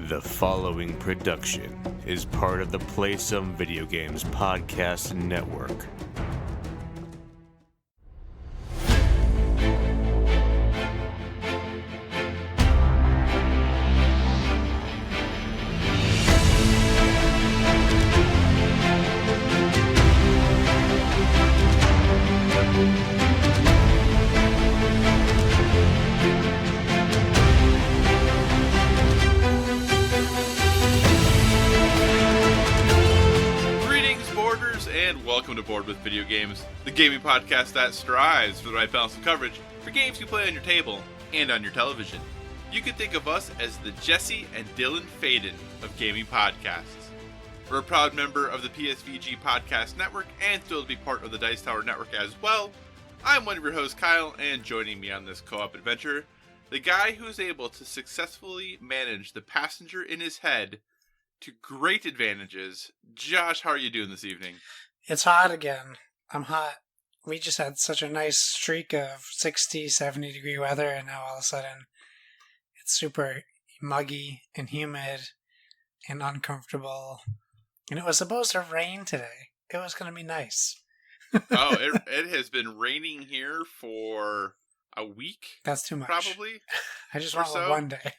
The following production is part of the Play Some Video Games podcast network. Welcome to Board with Video Games, the gaming podcast that strives for the right balance of coverage for games you play on your table and on your television. You can think of us as the Jesse and Dylan Faden of gaming podcasts. We're a proud member of the PSVG Podcast Network and thrilled to be part of the Dice Tower Network as well. I'm one of your hosts, Kyle, and joining me on this co-op adventure, the guy who's able to successfully manage the passenger in his head to great advantages. Josh, how are you doing this evening? It's hot again. I'm hot. We just had such a nice streak of 60, 70 degree weather, and now all of a sudden it's super muggy and humid and uncomfortable. And it was supposed to rain today. It was going to be nice. It has been raining here for a week. That's too much. Probably. I just want one day.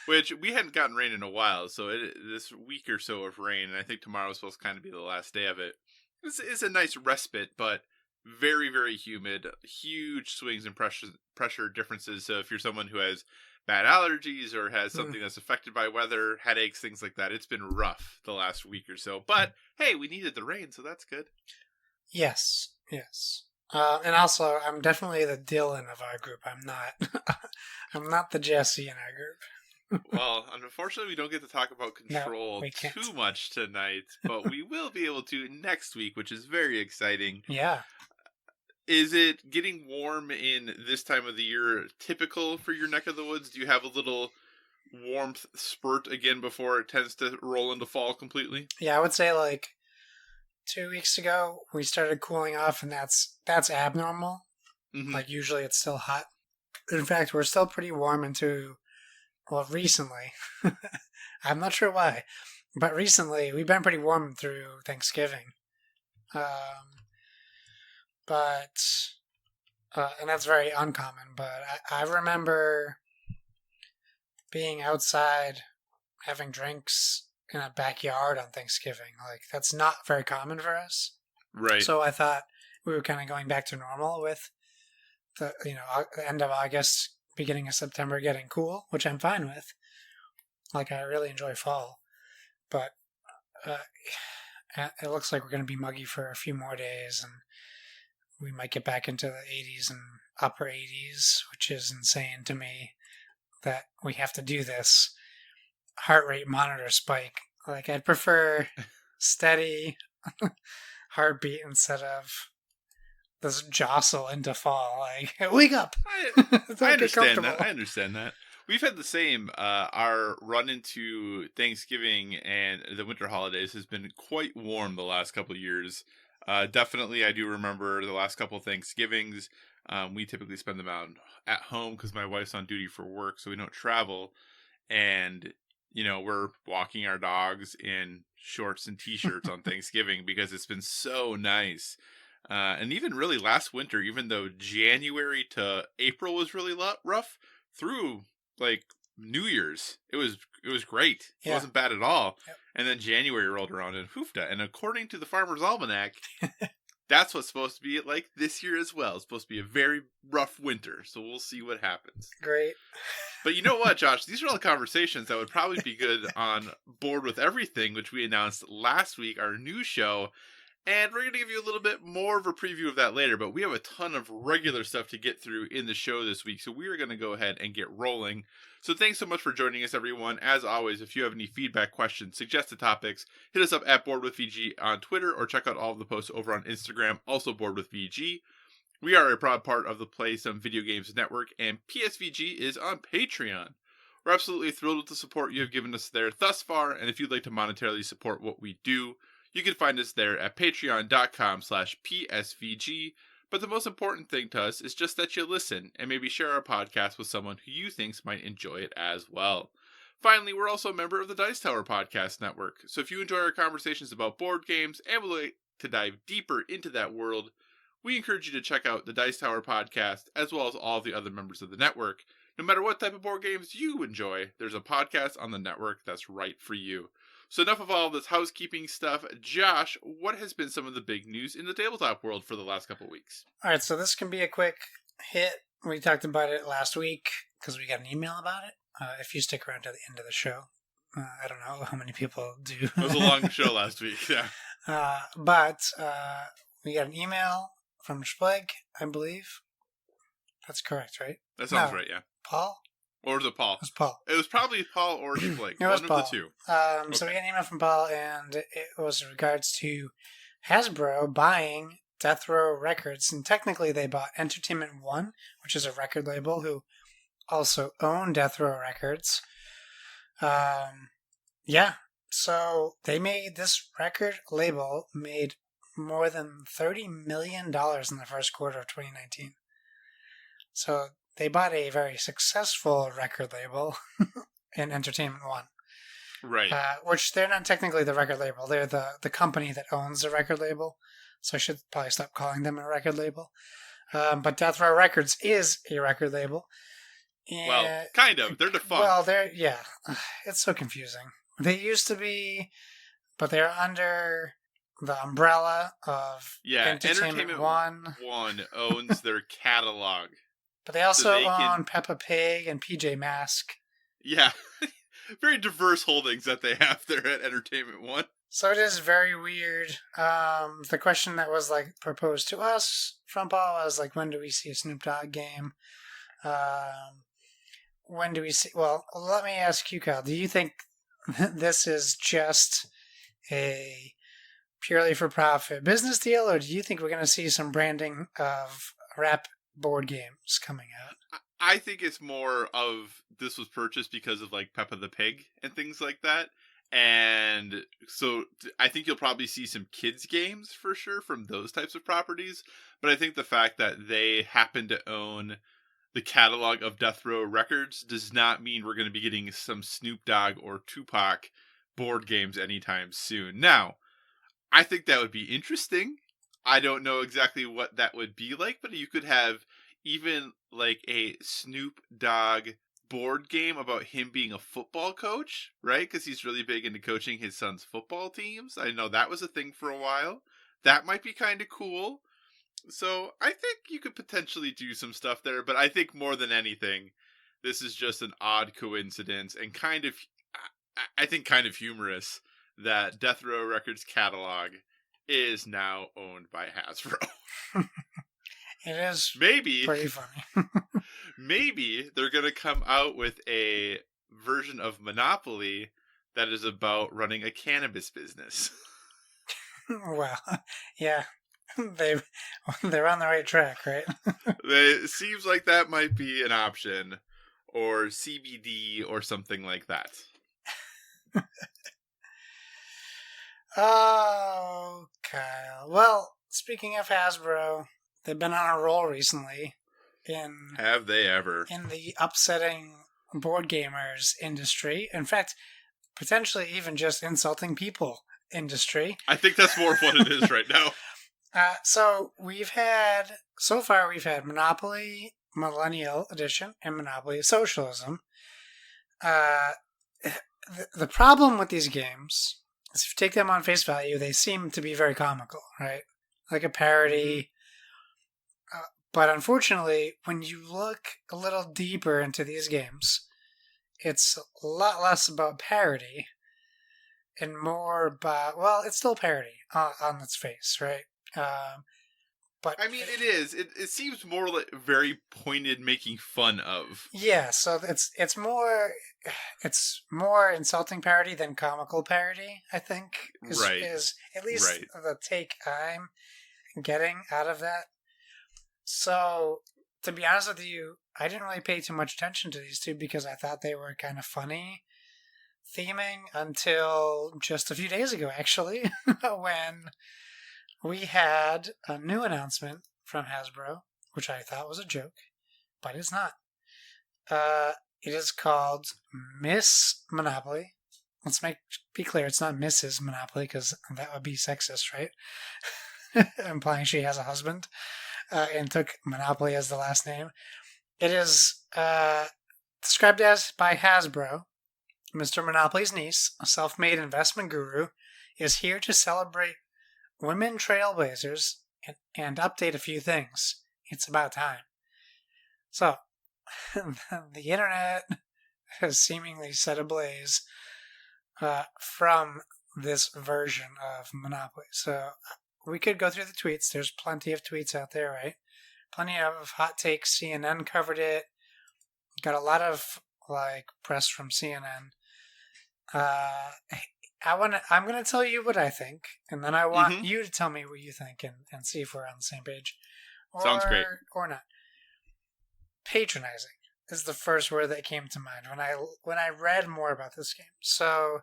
Which we hadn't gotten rain in a while, so this week or so of rain, and I think tomorrow is supposed to kind of be the last day of it. This is a nice respite, but very, very humid. Huge swings in pressure differences. So if you're someone who has bad allergies or has something that's affected by weather, headaches, things like that, it's been rough the last week or so. But hey, we needed the rain, so that's good. Yes. And also, I'm definitely the Dylan of our group. I'm not the Jesse in our group. Well, unfortunately, we don't get to talk about Control too much tonight, but we will be able to next week, which is very exciting. Yeah. Is it getting warm in this time of the year typical for your neck of the woods? Do you have a little warmth spurt again before it tends to roll into fall completely? Yeah, I would say like 2 weeks ago, we started cooling off, and that's abnormal. Mm-hmm. Like, usually it's still hot. In fact, we're still pretty warm into... Well, recently, I'm not sure why, but recently we've been pretty warm through Thanksgiving. And that's very uncommon, but I remember being outside having drinks in a backyard on Thanksgiving. Like, that's not very common for us. Right. So I thought we were kind of going back to normal with the end of August, beginning of September getting cool, which I'm fine with. Like, I really enjoy fall. But it looks like we're going to be muggy for a few more days, and we might get back into the 80s and upper 80s, which is insane to me that we have to do this heart rate monitor spike. Like, I'd prefer steady heartbeat instead of this jostle into fall. Like, wake up! I understand that. We've had the same. Our run into Thanksgiving and the winter holidays has been quite warm the last couple of years. Definitely, I do remember the last couple of Thanksgivings. We typically spend them out at home because my wife's on duty for work, so we don't travel. And, we're walking our dogs in shorts and t-shirts on Thanksgiving because it's been so nice. And even really last winter, even though January to April was really rough, through like New Year's, it was great. It wasn't bad at all. Yep. And then January rolled around and hoofda. And according to the Farmer's Almanac, that's what's supposed to be like this year as well. It's supposed to be a very rough winter. So we'll see what happens. Great. But you know what, Josh? These are all conversations that would probably be good on Board with Everything, which we announced last week, our new show. And we're going to give you a little bit more of a preview of that later, but we have a ton of regular stuff to get through in the show this week, so we are going to go ahead and get rolling. So thanks so much for joining us, everyone. As always, if you have any feedback, questions, suggested topics, hit us up at BoardWithVG on Twitter, or check out all of the posts over on Instagram, also BoardWithVG. We are a proud part of the Play Some Video Games Network, and PSVG is on Patreon. We're absolutely thrilled with the support you have given us there thus far, and if you'd like to monetarily support what we do, you can find us there at patreon.com/PSVG, but the most important thing to us is just that you listen and maybe share our podcast with someone who you think might enjoy it as well. Finally, we're also a member of the Dice Tower Podcast Network, so if you enjoy our conversations about board games and would like to dive deeper into that world, we encourage you to check out the Dice Tower Podcast, as well as all the other members of the network. No matter what type of board games you enjoy, there's a podcast on the network that's right for you. So enough of all this housekeeping stuff. Josh, what has been some of the big news in the tabletop world for the last couple of weeks? All right, so this can be a quick hit. We talked about it last week because we got an email about it. If you stick around to the end of the show, I don't know how many people do. It was a long show last week, yeah. But we got an email from Spleg, I believe. That's correct, right? That sounds right, yeah. Paul? Or was it Paul? It was Paul. It was probably Paul or Spleg. It was one Paul. of the two. Okay. So we got an email from Paul, and it was in regards to Hasbro buying Death Row Records. And technically they bought Entertainment One, which is a record label who also own Death Row Records. Yeah. So they made this record label made more than $30 million in the first quarter of 2019. So they bought a very successful record label in Entertainment One. Right. Which they're not technically the record label. They're the company that owns the record label. So I should probably stop calling them a record label. But Death Row Records is a record label. Well, kind of. They're defunct. Well, yeah. It's so confusing. They used to be, but they're under the umbrella of Entertainment One. One owns their catalog. But they also own Peppa Pig and PJ Masks. Yeah. Very diverse holdings that they have there at Entertainment One. So it is very weird. The question that was proposed to us from Paul was when do we see a Snoop Dogg game? When do we see... Well, let me ask you, Kyle. Do you think this is just a purely for-profit business deal, or do you think we're going to see some branding of rap board games coming out? I think it's more of this was purchased because of Peppa the Pig and things like that. And so I think you'll probably see some kids games for sure from those types of properties. But I think the fact that they happen to own the catalog of Death Row Records does not mean we're going to be getting some Snoop Dogg or Tupac board games anytime soon. Now, I think that would be interesting. I don't know exactly what that would be like, but you could have even a Snoop Dogg board game about him being a football coach, right? Because he's really big into coaching his son's football teams. I know that was a thing for a while. That might be kind of cool. So I think you could potentially do some stuff there, but I think more than anything, this is just an odd coincidence and kind of humorous that Death Row Records catalog is now owned by Hasbro. It is maybe pretty funny. Maybe they're going to come out with a version of Monopoly that is about running a cannabis business. Well, yeah. They're on the right track, right? It seems like that might be an option. Or CBD or something like that. Oh, Kyle. Well, speaking of Hasbro, they've been on a roll recently. Have they ever? In the upsetting board gamers industry. In fact, potentially even just insulting people industry. I think that's more of what it is right now. So we've had Monopoly Millennial Edition and Monopoly Socialism. The problem with these games is if you take them on face value, they seem to be very comical, right? Like a parody. But unfortunately, when you look a little deeper into these games, it's a lot less about parody and more about, well, it's still parody on its face, right? But I mean, it is. It seems more like very pointed, making fun of. Yeah, so it's more insulting parody than comical parody. I think is at least the take I'm getting out of that. So to be honest with you, I didn't really pay too much attention to these two because I thought they were kind of funny theming until just a few days ago, actually, when we had a new announcement from Hasbro, which I thought was a joke, but it's not. It is called Miss Monopoly. Let's be clear, it's not Mrs. Monopoly, because that would be sexist, right? Implying she has a husband and took Monopoly as the last name. It is described as by Hasbro. Mr. Monopoly's niece, a self-made investment guru, is here to celebrate women trailblazers and update a few things. It's about time. So, the internet has seemingly set ablaze from this version of Monopoly. So, we could go through the tweets. There's plenty of tweets out there, right? Plenty of hot takes. CNN covered it. Got a lot of press from CNN. I'm going to tell you what I think, and then I want you to tell me what you think and see if we're on the same page. Sounds great. Or not. Patronizing is the first word that came to mind when I read more about this game. So,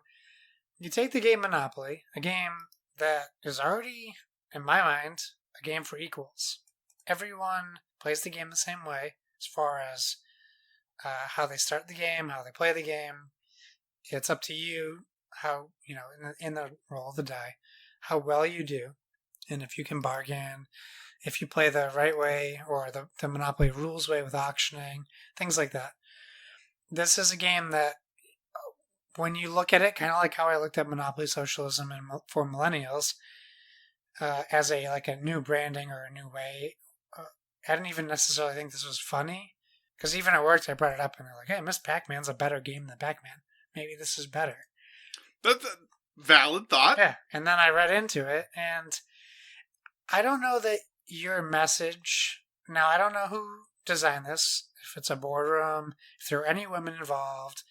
you take the game Monopoly, a game that is already, in my mind, a game for equals. Everyone plays the game the same way as far as how they start the game, how they play the game. It's up to you how, in the roll of the die, how well you do. And if you can bargain, if you play the right way or the Monopoly rules way with auctioning, things like that. This is a game that, when you look at it, kind of like how I looked at Monopoly Socialism for Millennials, as a new branding or a new way, I didn't even necessarily think this was funny. Because even at work, I brought it up and they're like, hey, Miss Pac-Man's a better game than Pac-Man. Maybe this is better. That's a valid thought. Yeah, and then I read into it, and I don't know that your message... Now, I don't know who designed this, if it's a boardroom, if there are any women involved,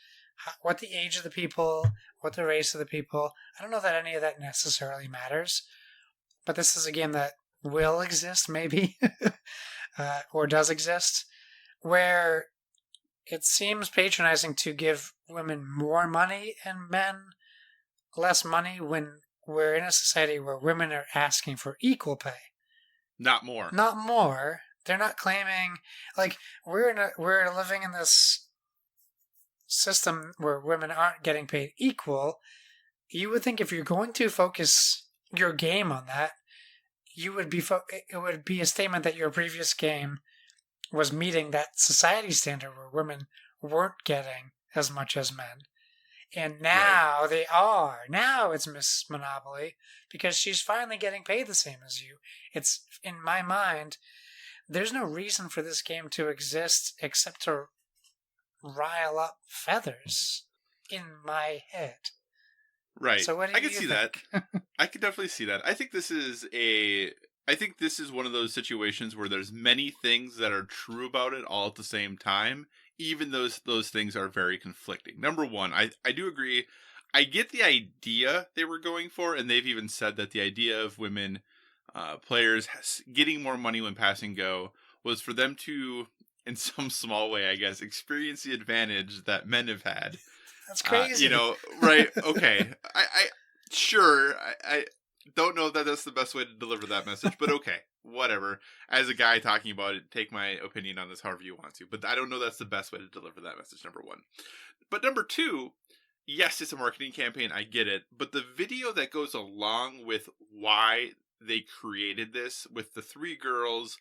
what the age of the people, what the race of the people. I don't know that any of that necessarily matters, but this is a game that will exist, maybe, or does exist, where it seems patronizing to give women more money and men less money when we're in a society where women are asking for equal pay. Not more. Not more. They're not claiming, we're living in this system where women aren't getting paid equal. You would think if you're going to focus your game on that, it would be a statement that your previous game was meeting that society standard where women weren't getting as much as men. And now they are. Now it's Miss Monopoly because she's finally getting paid the same as you. It's, in my mind, there's no reason for this game to exist except to rile up feathers in my head. Right. So what do I you can see think? that. I can definitely see that. I think this is one of those situations where there's many things that are true about it all at the same time, even those things are very conflicting. Number one, I do agree. I get the idea they were going for, and they've even said that the idea of women players getting more money when passing go was for them to, in some small way, I guess, experience the advantage that men have had. That's crazy. Right? Okay. I don't know that that's the best way to deliver that message, but okay, whatever. As a guy talking about it, take my opinion on this however you want to, but I don't know that's the best way to deliver that message, number one. But number two, yes, it's a marketing campaign, I get it, but the video that goes along with why they created this, with the three girls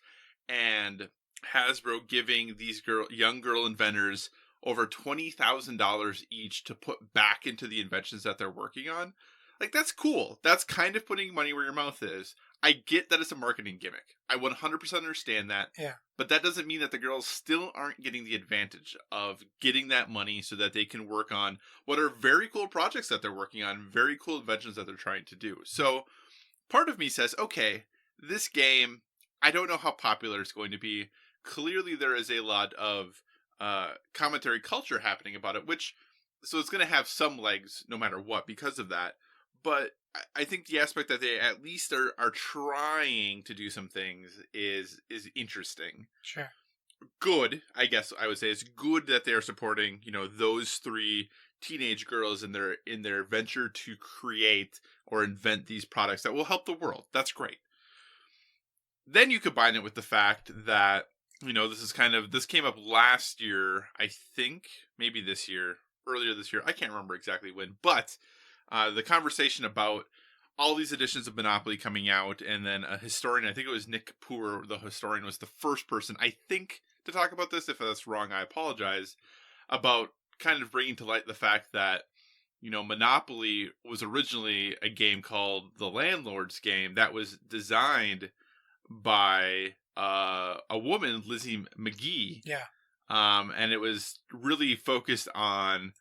and Hasbro giving these young girl inventors over $20,000 each to put back into the inventions that they're working on. Like, that's cool. That's kind of putting money where your mouth is. I get that it's a marketing gimmick. I 100% understand that. Yeah. But that doesn't mean that the girls still aren't getting the advantage of getting that money so that they can work on what are very cool projects that they're working on, very cool inventions that they're trying to do. So part of me says, okay, this game, I don't know how popular it's going to be. Clearly there is a lot of commentary culture happening about it, so it's going to have some legs no matter what because of that. But I think the aspect that they at least are trying to do some things is interesting. Sure. Good, I guess I would say. It's good that they're supporting, those three teenage girls in their venture to create or invent these products that will help the world. That's great. Then you combine it with the fact that this came up last year, I think, maybe earlier this year. I can't remember exactly when, but the conversation about all these editions of Monopoly coming out, and then a historian, I think it was Nick Kapoor, the historian, was the first person, I think, to talk about this. If that's wrong, I apologize, about kind of bringing to light the fact that, Monopoly was originally a game called the Landlord's Game that was designed by a woman, Lizzie McGee. Yeah. And it was really focused on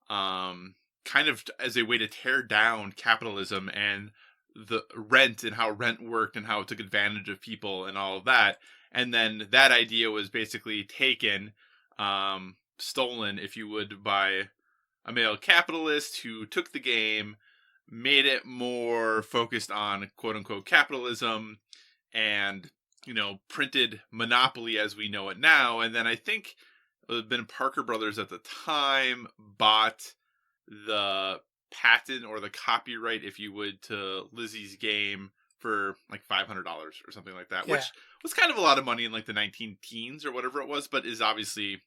kind of as a way to tear down capitalism and the rent and how rent worked and how it took advantage of people and all of that. And then that idea was basically taken, stolen, if you would, by a male capitalist who took the game, made it more focused on quote unquote capitalism, and printed Monopoly as we know it now. And then I think it had been Parker Brothers at the time bought the patent or the copyright, if you would, to Lizzie's game for like $500 or something like that, which was kind of a lot of money in like the 19 teens or whatever it was, but is obviously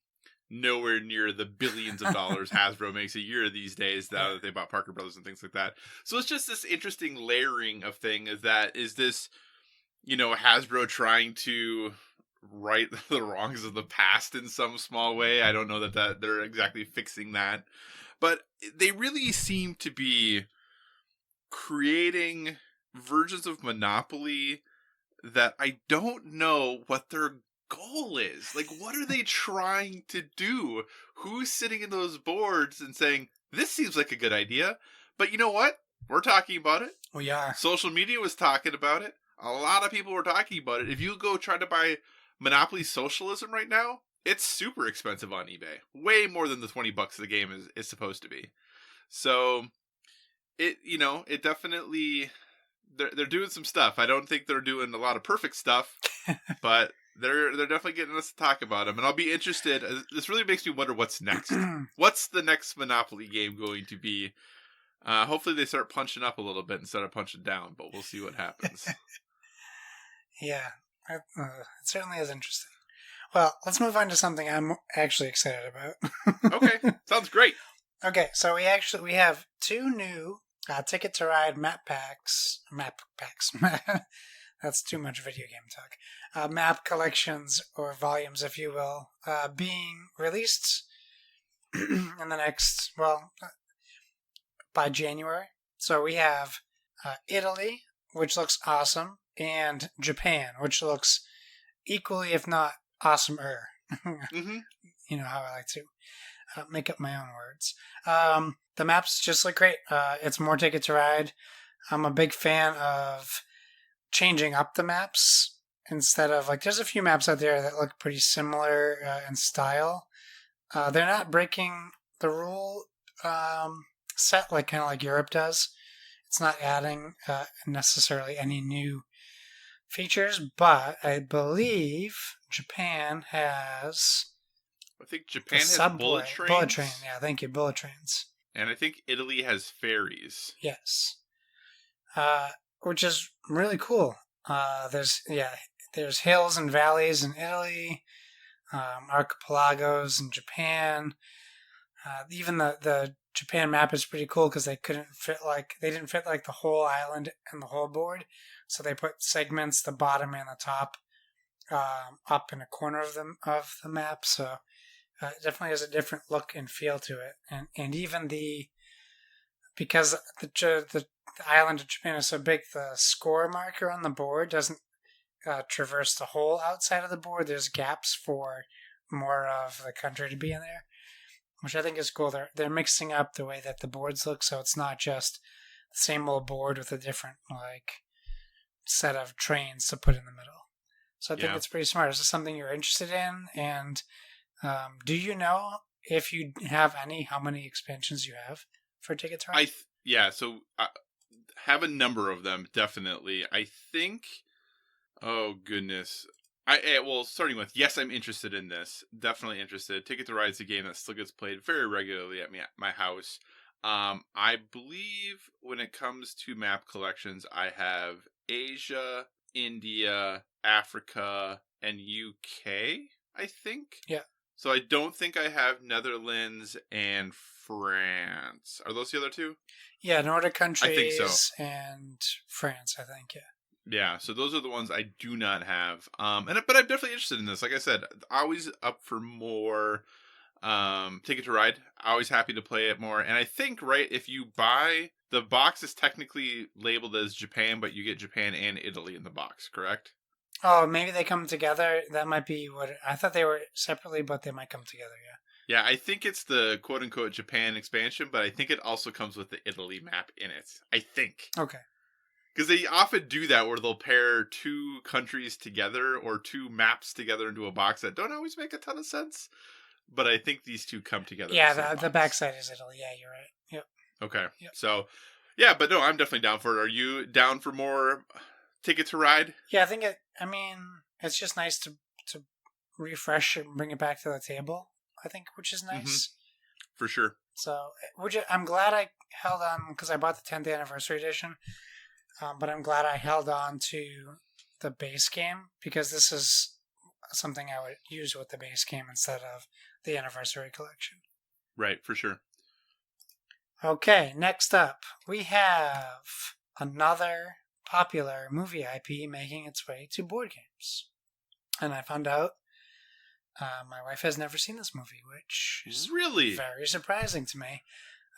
nowhere near the billions of dollars Hasbro makes a year these days now that they bought Parker Brothers and things like that. So it's just this interesting layering of thing. Is this Hasbro trying to right the wrongs of the past in some small way? I don't know that they're exactly fixing that, but they really seem to be creating versions of Monopoly that I don't know what their goal is. Like, what are they trying to do? Who's sitting in those boards and saying, this seems like a good idea, but you know what? We're talking about it. We are. Social media was talking about it. A lot of people were talking about it. If you go try to buy Monopoly Socialism right now, it's super expensive on eBay. Way more than the $20 the game is supposed to be. So it definitely, they're doing some stuff. I don't think they're doing a lot of perfect stuff, but they're definitely getting us to talk about them. And I'll be interested. This really makes me wonder what's next. What's the next Monopoly game going to be? Hopefully they start punching up a little bit instead of punching down, but we'll see what happens. Yeah, it certainly is interesting. Well, let's move on to something I'm actually excited about. Okay, sounds great. Okay, so we have 2 new Ticket to Ride map packs. That's too much video game talk. Map collections, or volumes, if you will, being released in the next, by January. So we have Italy, which looks awesome, and Japan, which looks equally, if not awesomer. Mm-hmm. You know how I like to make up my own words. The maps just look great. It's more Ticket to Ride. I'm a big fan of changing up the maps instead of, there's a few maps out there that look pretty similar in style. They're not breaking the rule set kind of like Europe does. It's not adding necessarily any new features, but I believe Japan has... I think Japan has bullet trains. Bullet train, yeah, thank you, bullet trains. And I think Italy has ferries. Yes. Which is really cool. There's hills and valleys in Italy, archipelagos in Japan. Even the Japan map is pretty cool because they didn't fit the whole island and the whole board, so they put segments, the bottom and the top, up in a corner of the map. So it definitely has a different look and feel to it, and even because the island of Japan is so big, the score marker on the board doesn't traverse the whole outside of the board. There's gaps for more of the country to be in there, which I think is cool. They're mixing up the way that the boards look, so it's not just the same old board with a different set of trains to put in the middle. So I think it's pretty smart. Is this something you're interested in? And do you know, if you have how many expansions you have for Ticket to Ride? So I have a number of them, definitely. I think, oh goodness. Starting with, yes, I'm interested in this. Definitely interested. Ticket to Ride is a game that still gets played very regularly at my house. I believe when it comes to map collections, I have Asia, India, Africa, and UK, I think. Yeah. So I don't think I have Netherlands and France. Are those the other two? Yeah, Nordic countries I think so. and France, I think, yeah. Yeah, so those are the ones I do not have. But I'm definitely interested in this. Like I said, always up for more Ticket to Ride. Always happy to play it more. And I think, right, if you buy the box is technically labeled as Japan, but you get Japan and Italy in the box, correct? Oh, maybe they come together. That might be what I thought they were separately, but they might come together, yeah. Yeah, I think it's the quote unquote Japan expansion, but I think it also comes with the Italy map in it. I think. Okay. Because they often do that where they'll pair two countries together or two maps together into a box that don't always make a ton of sense. But I think these two come together. Yeah, the backside is Italy. Yeah, you're right. Yep. Okay. Yep. So, yeah, but no, I'm definitely down for it. Are you down for more Ticket to Ride? Yeah, I think it's just nice to refresh and bring it back to the table, I think, which is nice. Mm-hmm. For sure. So, I'm glad I held on because I bought the 10th anniversary edition. But I'm glad I held on to the base game because this is something I would use with the base game instead of the anniversary collection. Right, for sure. Okay, next up, we have another popular movie IP making its way to board games. And I found out my wife has never seen this movie, which is really very surprising to me.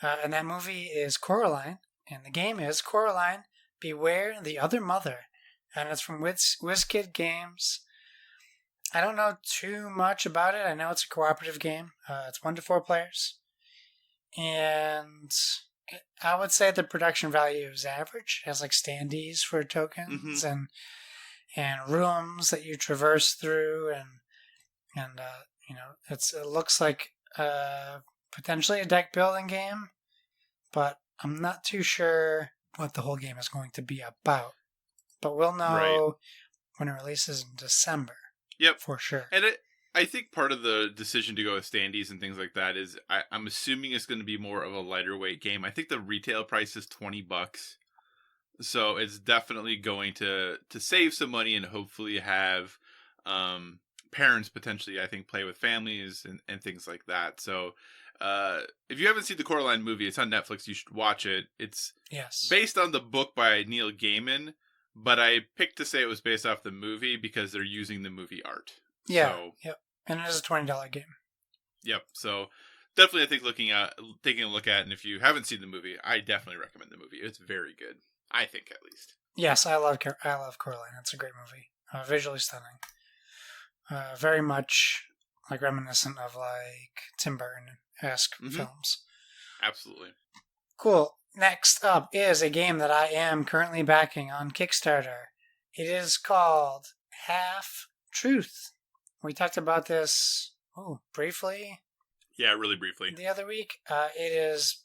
And that movie is Coraline, and the game is Coraline, Beware the Other Mother, and it's from WizKid Games. I don't know too much about it. I know it's a cooperative game. It's 1 to 4 players, and I would say the production value is average. It has like standees for tokens and rooms that you traverse through, and it looks like potentially a deck building game, but I'm not too sure what the whole game is going to be about. But we'll know when it releases in December. Yep. For sure. And I think part of the decision to go with standees and things like that is I'm assuming it's going to be more of a lighter weight game. I think the retail price is $20. So it's definitely going to save some money and hopefully have parents potentially, I think, play with families and things like that. So if you haven't seen the Coraline movie, it's on Netflix. You should watch it. It's based on the book by Neil Gaiman, but I picked to say it was based off the movie because they're using the movie art. Yeah, so, yep. And it is a $20 game. Yep. So definitely, I think taking a look at it, and if you haven't seen the movie, I definitely recommend the movie. It's very good. I think, at least. Yes, I love Coraline. It's a great movie. Visually stunning. Very much like reminiscent of like Tim Burton-esque films. Absolutely. Cool. Next up is a game that I am currently backing on Kickstarter. It is called Half Truth. We talked about this briefly. Yeah, really briefly. The other week. It is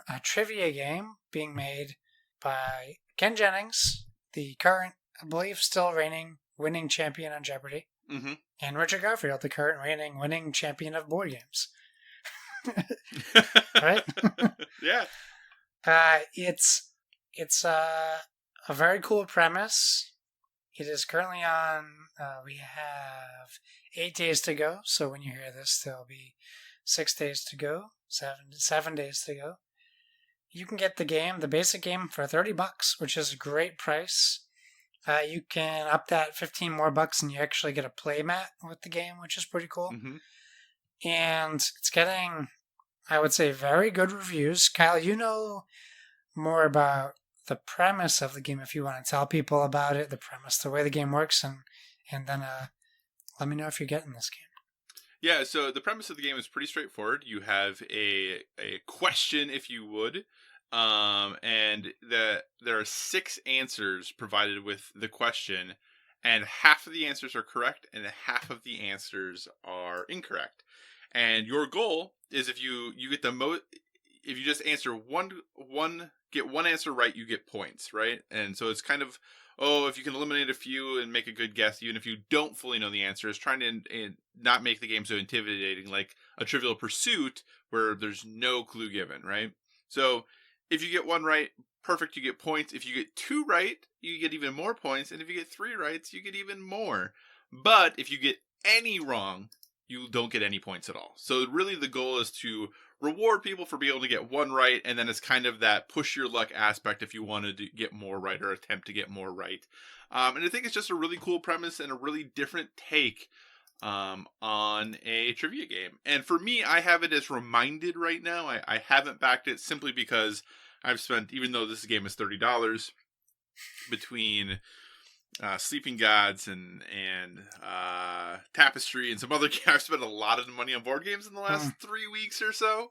a trivia game being made by Ken Jennings, the current, I believe, still reigning winning champion on Jeopardy, and Richard Garfield, the current reigning winning champion of board games. Right? Yeah. It's a very cool premise. It is currently on. We have 8 days to go. So when you hear this, there'll be 6 days to go. 7 days to go. You can get the basic game, for $30, which is a great price. You can up that 15 more bucks, and you actually get a play mat with the game, which is pretty cool. And it's getting, I would say, very good reviews. Kyle, you know more about the premise of the game if you want to tell people about it, the premise, the way the game works, and then let me know if you're getting this game. Yeah, so the premise of the game is pretty straightforward. You have a question, if you would, and there are 6 answers provided with the question, and half of the answers are correct, and half of the answers are incorrect. And your goal is if you get the most, if you just answer get one answer right, you get points, right? And so it's kind of, if you can eliminate a few and make a good guess, even if you don't fully know the answer, is trying to not make the game so intimidating, like a Trivial Pursuit, where there's no clue given, right? So if you get 1 right, perfect, you get points. If you get 2 right, you get even more points. And if you get 3 rights, you get even more. But if you get any wrong, you don't get any points at all. So really the goal is to reward people for being able to get one right, and then it's kind of that push your luck aspect if you want to get more right or attempt to get more right. And I think it's just a really cool premise and a really different take on a trivia game. And for me, I have it as Reminded right now. I haven't backed it simply because I've spent, even though this game is $30, between Sleeping Gods and Tapestry and some other games, I've spent a lot of money on board games in the last 3 weeks or so.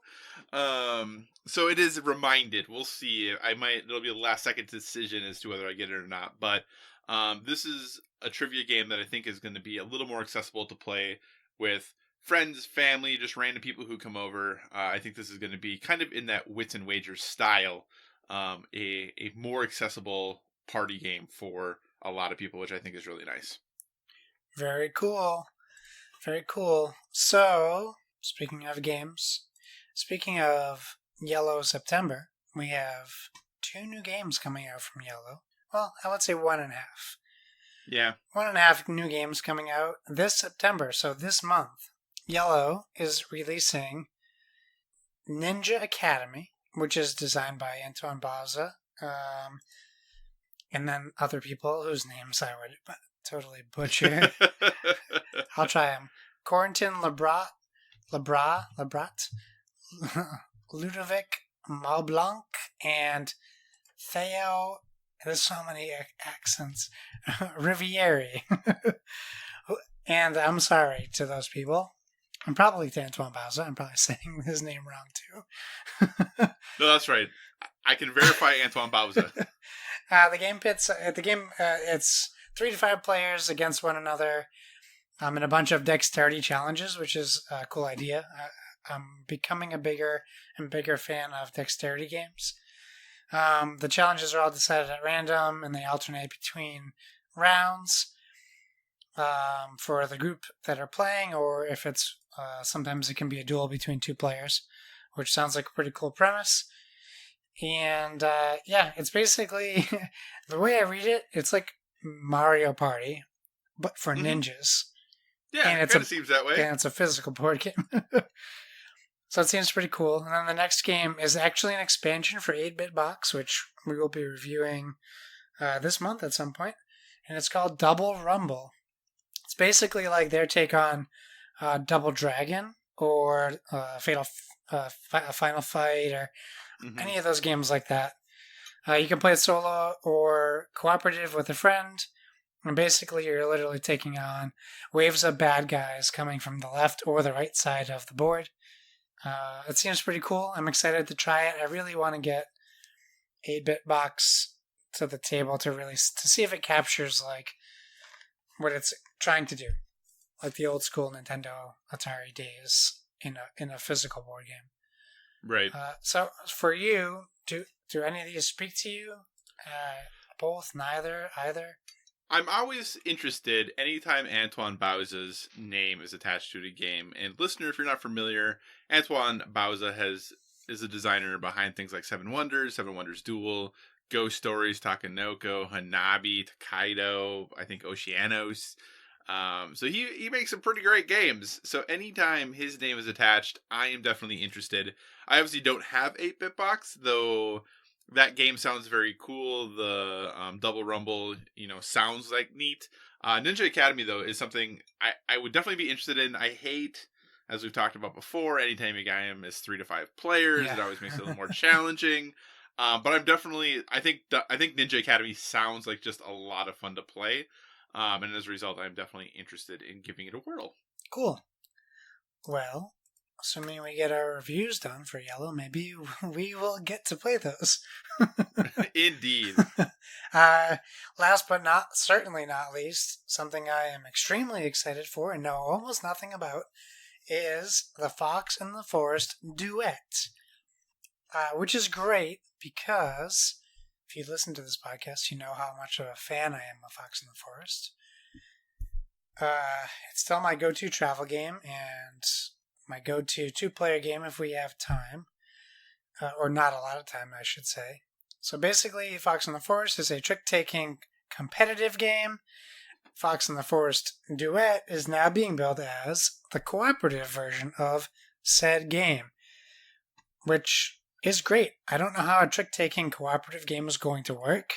So it is Reminded. We'll see. It'll be a last second decision as to whether I get it or not. But this is a trivia game that I think is going to be a little more accessible to play with friends, family, just random people who come over. I think this is going to be kind of in that Wits and Wagers style, a more accessible party game for a lot of people, which I think is really nice. Very cool. Very cool. So, speaking of games, speaking of Yellow September, we have 2 new games coming out from Yellow. Well, I would say 1.5. Yeah. 1.5 new games coming out this September. So this month, Yellow is releasing Ninja Academy, which is designed by Antoine Bauza, and then other people whose names I would totally butcher. I'll try them. Corentin Lebrat, Ludovic Malblanc, and Theo. There's so many accents. Riviere. And I'm sorry to those people. I'm probably to Antoine Bauza. I'm probably saying his name wrong too. No, that's right. I can verify Antoine Bauza. It's 3 to 5 players against one another, and a bunch of dexterity challenges, which is a cool idea. I'm becoming a bigger and bigger fan of dexterity games. The challenges are all decided at random, and they alternate between rounds for the group that are playing, or if it's sometimes it can be a duel between 2 players, which sounds like a pretty cool premise. And it's basically the way I read it. It's like Mario Party, but for ninjas. Yeah, and it kind of seems that way. And it's a physical board game. So it seems pretty cool. And then the next game is actually an expansion for 8-Bit Box, which we will be reviewing this month at some point. And it's called Double Rumble. It's basically like their take on Double Dragon or Final Fight or any of those games like that. You can play it solo or cooperative with a friend. And basically you're literally taking on waves of bad guys coming from the left or the right side of the board. It seems pretty cool. I'm excited to try it. I really want to get 8-Bit Box to the table to see if it captures like what it's trying to do, like the old school Nintendo Atari days in a physical board game. Right. So for you, do any of these speak to you? Both, neither, either? I'm always interested anytime Antoine Bauza's name is attached to a game. And listener, if you're not familiar, Antoine Bauza is a designer behind things like Seven Wonders Duel, Ghost Stories, Takenoko, Hanabi, Tokaido, I think Oceanos. So he makes some pretty great games. So anytime his name is attached, I am definitely interested. I obviously don't have 8-Bit Box, though that game sounds very cool. The Double Rumble, sounds like neat. Ninja Academy, though, is something I would definitely be interested in. I hate, as we've talked about before, anytime a game is 3 to 5 players, it always makes it a little more challenging. But I'm definitely, I think Ninja Academy sounds like just a lot of fun to play. And as a result, I'm definitely interested in giving it a whirl. Cool. Well, assuming we get our reviews done for Yellow, maybe we will get to play those. Indeed. Last but certainly not least, something I am extremely excited for and know almost nothing about is The Fox and the Forest Duet. Which is great because if you listen to this podcast, you know how much of a fan I am of Fox and the Forest. It's still my go-to travel game and my go-to 2-player game if we have time. Or not a lot of time, I should say. So basically, Fox and the Forest is a trick-taking competitive game. Fox and the Forest Duet is now being billed as the cooperative version of said game, which is great. I don't know how a trick-taking cooperative game is going to work.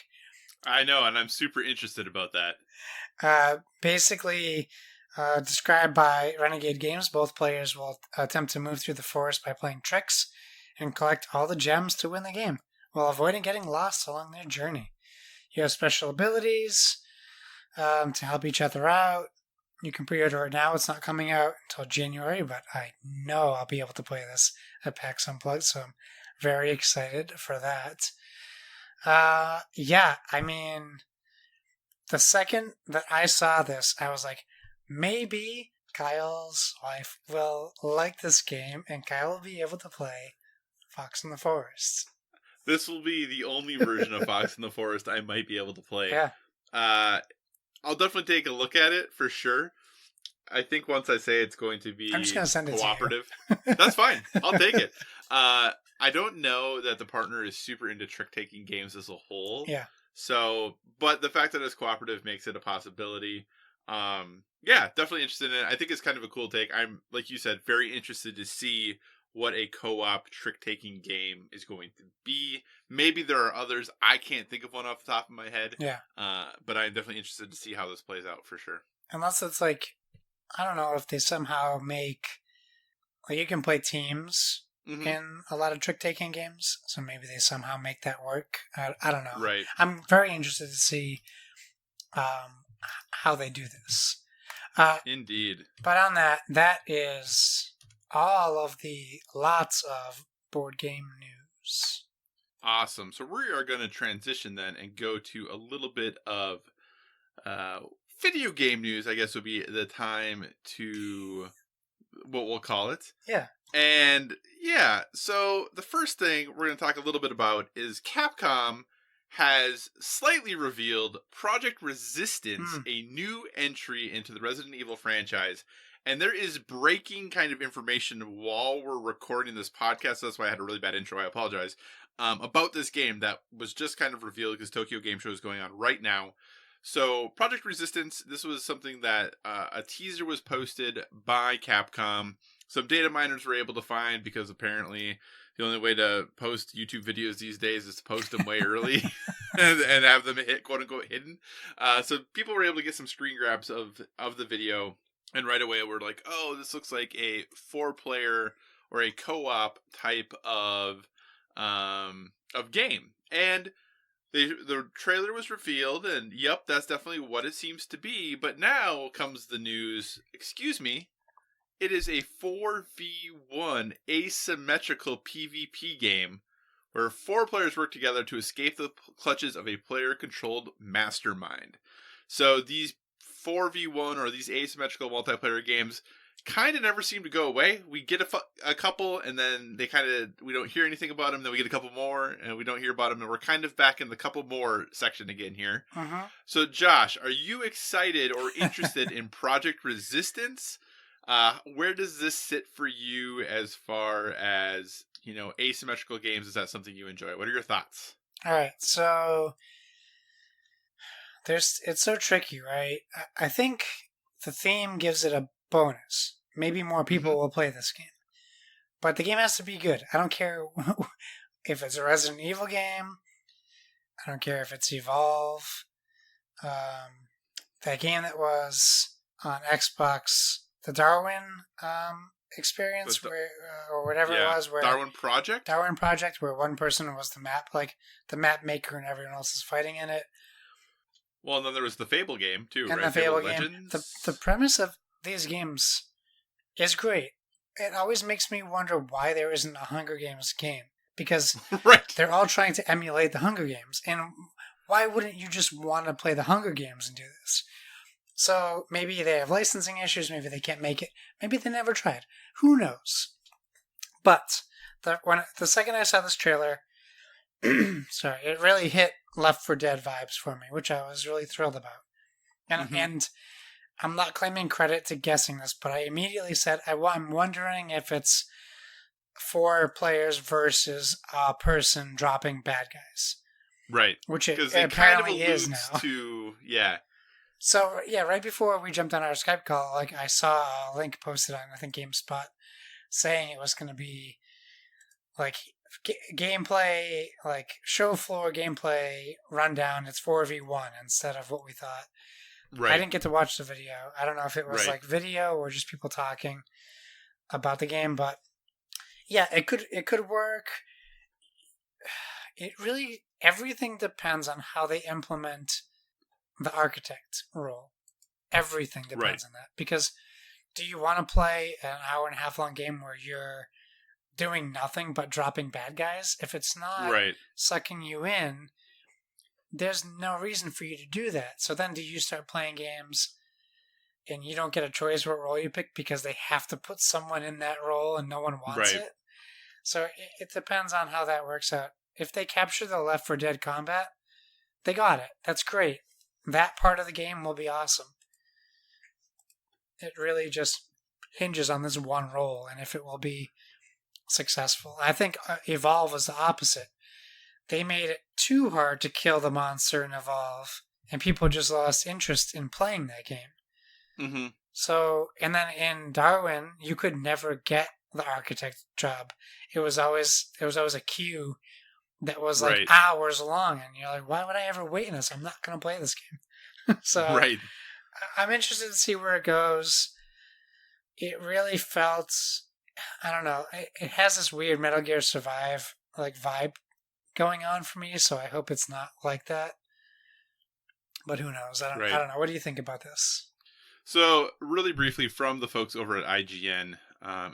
I know, and I'm super interested about that. Basically, described by Renegade Games, both players will attempt to move through the forest by playing tricks and collect all the gems to win the game, while avoiding getting lost along their journey. You have special abilities to help each other out. You can pre-order it now. It's not coming out until January, but I know I'll be able to play this at PAX Unplugged, so I'm very excited for that. Yeah, I mean, the second that I saw this, I was like, maybe Kyle's wife will like this game and Kyle will be able to play Fox in the Forest. This will be the only version of Fox in the Forest I might be able to play. Yeah. I'll definitely take a look at it for sure. I think once I say it's going to be I'm just gonna send it cooperative, to you. that's fine. I'll take it. I don't know that the partner is super into trick-taking games as a whole. Yeah. So, but the fact that it's cooperative makes it a possibility. Yeah, definitely interested in it. I think it's kind of a cool take. I'm, like you said, very interested to see what a co-op trick-taking game is going to be. Maybe there are others. I can't think of one off the top of my head. Yeah. But I'm definitely interested to see how this plays out for sure. Unless it's like, I don't know if they somehow make, like, you can play teams in a lot of trick-taking games, so maybe they somehow make that work. I don't know. Right. I'm very interested to see how they do this. Indeed. But on that is all of the lots of board game news. Awesome. So we are going to transition then and go to a little bit of video game news, I guess would be the time to what we'll call it. Yeah. And yeah, so the first thing we're going to talk a little bit about is Capcom has slightly revealed Project Resistance, a new entry into the Resident Evil franchise. And there is breaking kind of information while we're recording this podcast. So that's why I had a really bad intro. I apologize. About this game that was just kind of revealed because Tokyo Game Show is going on right now. So Project Resistance, this was something that a teaser was posted by Capcom. Some data miners were able to find because apparently the only way to post YouTube videos these days is to post them way early and have them hit, quote unquote, hidden. So people were able to get some screen grabs of the video. And right away we're like, oh, this looks like a 4-player or a co-op type of game. And the trailer was revealed, and yep, that's definitely what it seems to be. But now comes the news, excuse me, it is a 4v1 asymmetrical PvP game where 4 players work together to escape the clutches of a player-controlled mastermind. So these 4v1 or these asymmetrical multiplayer games kind of never seem to go away. We get a couple, and then we don't hear anything about them. Then we get a couple more, and we don't hear about them, and we're kind of back in the couple more section again here. So, Josh, are you excited or interested in Project Resistance? Where does this sit for you as far as, asymmetrical games? Is that something you enjoy? What are your thoughts? All right, so it's so tricky, right? I think the theme gives it a bonus. Maybe more people will play this game. But the game has to be good. I don't care if it's a Resident Evil game. I don't care if it's Evolve. That game that was on Xbox, the Darwin experience, or whatever it was. Where Darwin Project? Darwin Project, where one person was the map maker and everyone else is fighting in it. Well, and then there was the Fable game, too, and right? The Fable game. Legends. The premise of these games is great. It always makes me wonder why there isn't a Hunger Games game. Because they're all trying to emulate the Hunger Games. And why wouldn't you just want to play the Hunger Games and do this? So maybe they have licensing issues. Maybe they can't make it. Maybe they never tried. Who knows? But the second I saw this trailer, sorry, it really hit Left 4 Dead vibes for me, which I was really thrilled about. And I'm not claiming credit to guessing this, but I immediately said, I'm wondering if it's 4 players versus a person dropping bad guys. Right. Which it apparently kind of is now. To, yeah. So yeah, right before we jumped on our Skype call, like I saw a link posted on I think GameSpot saying it was going to be like gameplay, like show floor gameplay rundown. It's 4v1 instead of what we thought. Right. I didn't get to watch the video. I don't know if it was like video or just people talking about the game, but yeah, it could work. It really everything depends on how they implement the architect role. Everything depends on that. Because do you want to play an hour and a half long game where you're doing nothing but dropping bad guys? If it's not sucking you in, there's no reason for you to do that. So then do you start playing games and you don't get a choice what role you pick because they have to put someone in that role and no one wants it? So it depends on how that works out. If they capture the Left 4 Dead combat, they got it. That's great. That part of the game will be awesome. It really just hinges on this one role and if it will be successful. I think Evolve was the opposite. They made it too hard to kill the monster in Evolve, and people just lost interest in playing that game. Mm-hmm. So, and then in Darwin, you could never get the architect job. It was always a queue that was like hours long, and you're like, why would I ever wait in this? I'm not going to play this game. So I'm interested to see where it goes. It really felt, I don't know, it has this weird Metal Gear Survive like vibe going on for me, so I hope it's not like that. But who knows? I don't know. What do you think about this? So, really briefly from the folks over at IGN,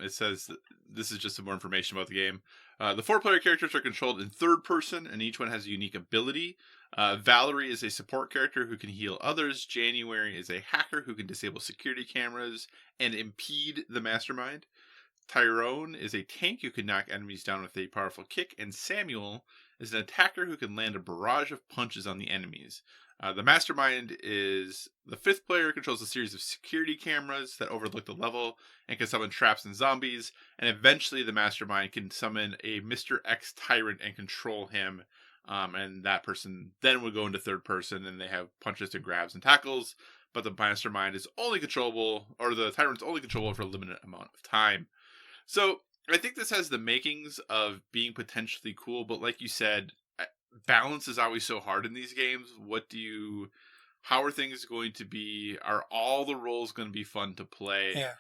it says that this is just some more information about the game. The 4-player characters are controlled in third person, and each one has a unique ability. Valerie is a support character who can heal others. January is a hacker who can disable security cameras and impede the mastermind. Tyrone is a tank who can knock enemies down with a powerful kick. And Samuel is an attacker who can land a barrage of punches on the enemies. The mastermind is the 5th player, controls a series of security cameras that overlook the level and can summon traps and zombies. And eventually the mastermind can summon a Mr. X tyrant and control him. And that person then would go into third person and they have punches and grabs and tackles. But the mastermind is only controllable, or the tyrant's only controllable for a limited amount of time. So I think this has the makings of being potentially cool. But like you said, balance is always so hard in these games. How are things going to be? Are all the roles going to be fun to play? Yeah.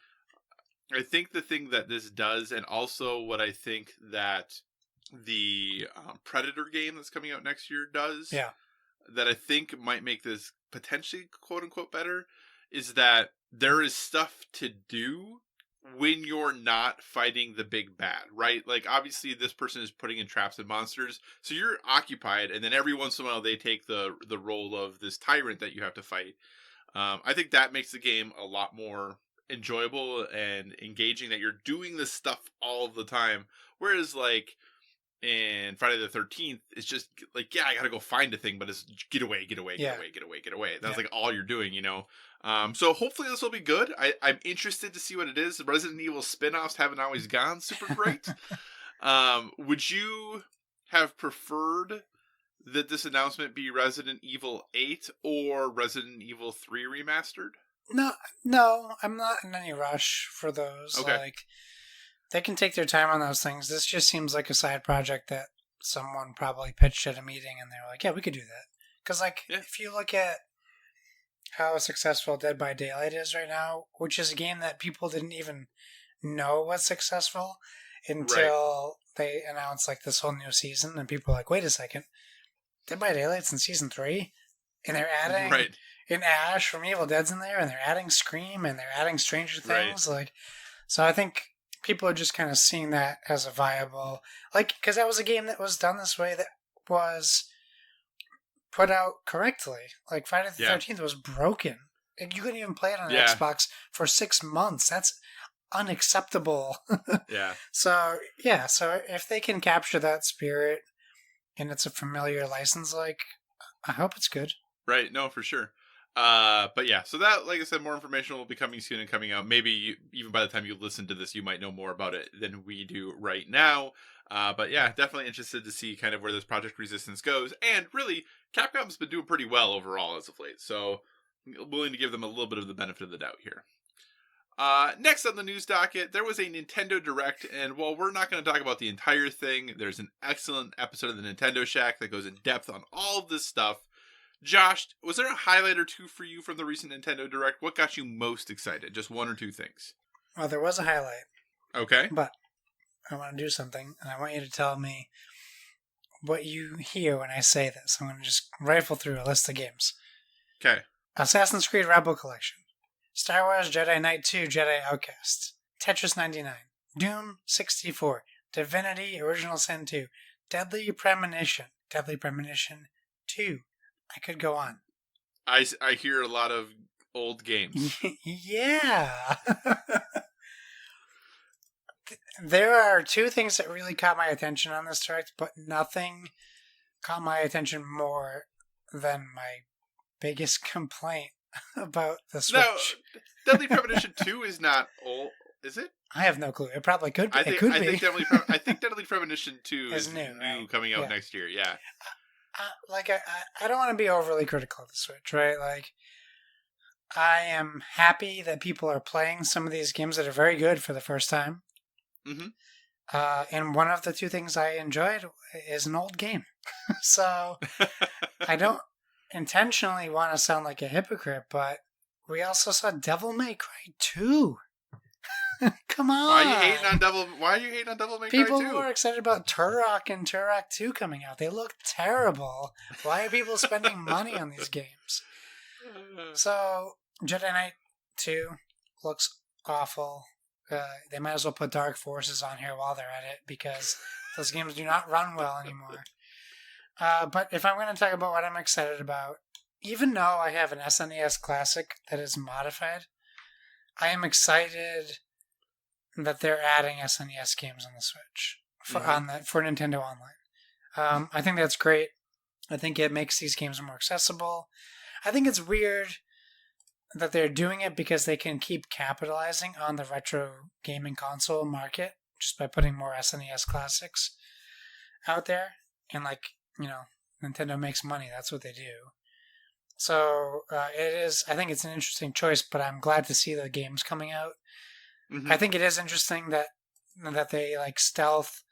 I think the thing that this does, and also what I think that the Predator game that's coming out next year does, that I think might make this potentially quote unquote better, is that there is stuff to do when you're not fighting the big bad, right? Like, obviously this person is putting in traps and monsters, so you're occupied, and then every once in a while they take the role of this tyrant that you have to fight. I think that makes the game a lot more enjoyable and engaging, that you're doing this stuff all the time. Whereas, like, in Friday the 13th, it's just like, I gotta go find a thing, but it's get away. That's like all you're doing, you know? So hopefully this will be good. I'm interested to see what it is. The Resident Evil spin-offs haven't always gone super great. Would you have preferred that this announcement be Resident Evil 8 or Resident Evil 3 remastered? No, I'm not in any rush for those. Okay. Like, they can take their time on those things. This just seems like a side project that someone probably pitched at a meeting and they're like, yeah, we could do that. Because, if you look at how successful Dead by Daylight is right now, which is a game that people didn't even know was successful until they announced, this whole new season, and people are like, wait a second, Dead by Daylight's in Season 3? And they're adding in Ash from Evil Dead's in there, and they're adding Scream, and they're adding Stranger Things. So I think people are just kind of seeing that as a viable, because that was a game that was done this way that was put out correctly. Like Friday the 13th was broken. You couldn't even play it on Xbox for 6 months. That's unacceptable. So if they can capture that spirit and it's a familiar license, I hope it's good. Right, no, for sure. But yeah, so that, like I said, more information will be coming soon and coming out. Maybe even by the time you listen to this, you might know more about it than we do right now. But yeah, definitely interested to see kind of where this Project Resistance goes. And really, Capcom's been doing pretty well overall as of late. So willing to give them a little bit of the benefit of the doubt here. Next on the news docket, there was a Nintendo Direct, and while we're not going to talk about the entire thing, there's an excellent episode of the Nintendo Shack that goes in depth on all of this stuff. Josh, was there a highlight or two for you from the recent Nintendo Direct? What got you most excited? Just one or two things. Well, there was a highlight. Okay. But I want to do something, and I want you to tell me what you hear when I say this. I'm going to just rifle through a list of games. Okay. Assassin's Creed Rebel Collection, Star Wars Jedi Knight 2 Jedi Outcast, Tetris 99, Doom 64, Divinity Original Sin 2, Deadly Premonition 2. I could go on. I hear a lot of old games. Yeah. There are two things that really caught my attention on this direct, but nothing caught my attention more than my biggest complaint about the Switch. No, Deadly Premonition 2 is not old, is it? I have no clue. It probably could be. I think Deadly Premonition 2 is new right? Coming out next year, yeah. I don't want to be overly critical of the Switch, right? Like, I am happy that people are playing some of these games that are very good for the first time. Mm-hmm. And one of the two things I enjoyed is an old game. So, I don't intentionally want to sound like a hypocrite, but we also saw Devil May Cry 2. Come on. Why are you hating on Devil May Cry 2? People who are excited about Turok and Turok 2 coming out, they look terrible. Why are people spending money on these games? So, Jedi Knight 2 looks awful. They might as well put Dark Forces on here while they're at it, because those games do not run well anymore. But if I'm going to talk about what I'm excited about, even though I have an SNES Classic that is modified, I am excited that they're adding SNES games on the Switch for Nintendo Online. I think that's great. I think it makes these games more accessible. I think it's weird that they're doing it because they can keep capitalizing on the retro gaming console market just by putting more SNES classics out there. And Nintendo makes money. That's what they do. So I think it's an interesting choice, but I'm glad to see the games coming out. Mm-hmm. I think it is interesting that they stealth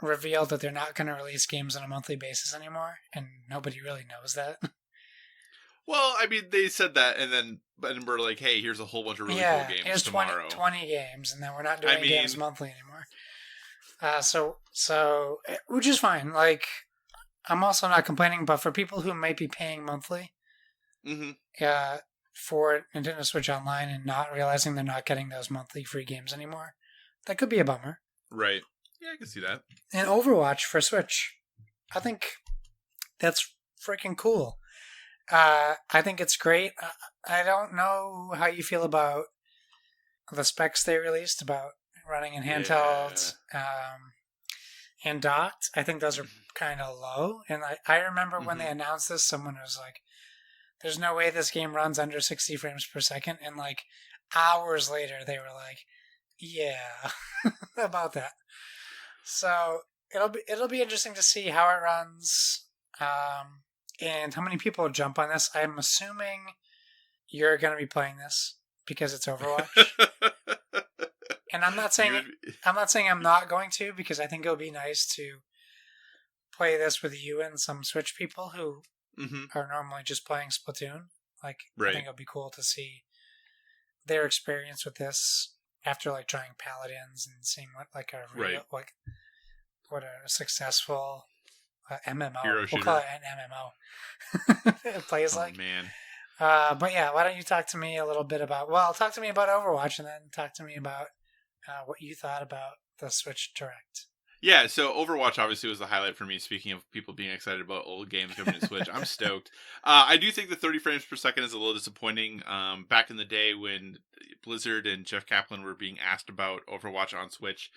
revealed that they're not going to release games on a monthly basis anymore, and nobody really knows that. Well, I mean, they said that, and we're like, hey, here's a whole bunch of really cool games here's tomorrow. 20 games, and then we're not doing games monthly anymore. So which is fine. Like, I'm also not complaining, but for people who might be paying monthly, mm-hmm. For Nintendo Switch Online and not realizing they're not getting those monthly free games anymore, that could be a bummer. Right. Yeah, I can see that. And Overwatch for Switch, I think that's freaking cool. I think it's great. I don't know how you feel about the specs they released about running in handheld and docked. I think those are kind of low. And I remember when they announced this, someone was like, there's no way this game runs under 60 frames per second. And hours later, they were like, yeah, about that. So it'll be interesting to see how it runs. And how many people jump on this. I'm assuming you're going to be playing this because it's Overwatch. And I'm not saying I'm not going to, because I think it'll be nice to play this with you and some Switch people who are normally just playing Splatoon. Right. I think it'll be cool to see their experience with this after trying Paladins and seeing what a successful MMO. Hero we'll shooter. call it an MMO. It plays man. But yeah, why don't you talk to me a little bit about Overwatch, and then talk to me about what you thought about the Switch Direct. Yeah, so Overwatch obviously was the highlight for me. Speaking of people being excited about old games coming to Switch, I'm stoked. I do think the 30 frames per second is a little disappointing. Back in the day when Blizzard and Jeff Kaplan were being asked about Overwatch on Switch,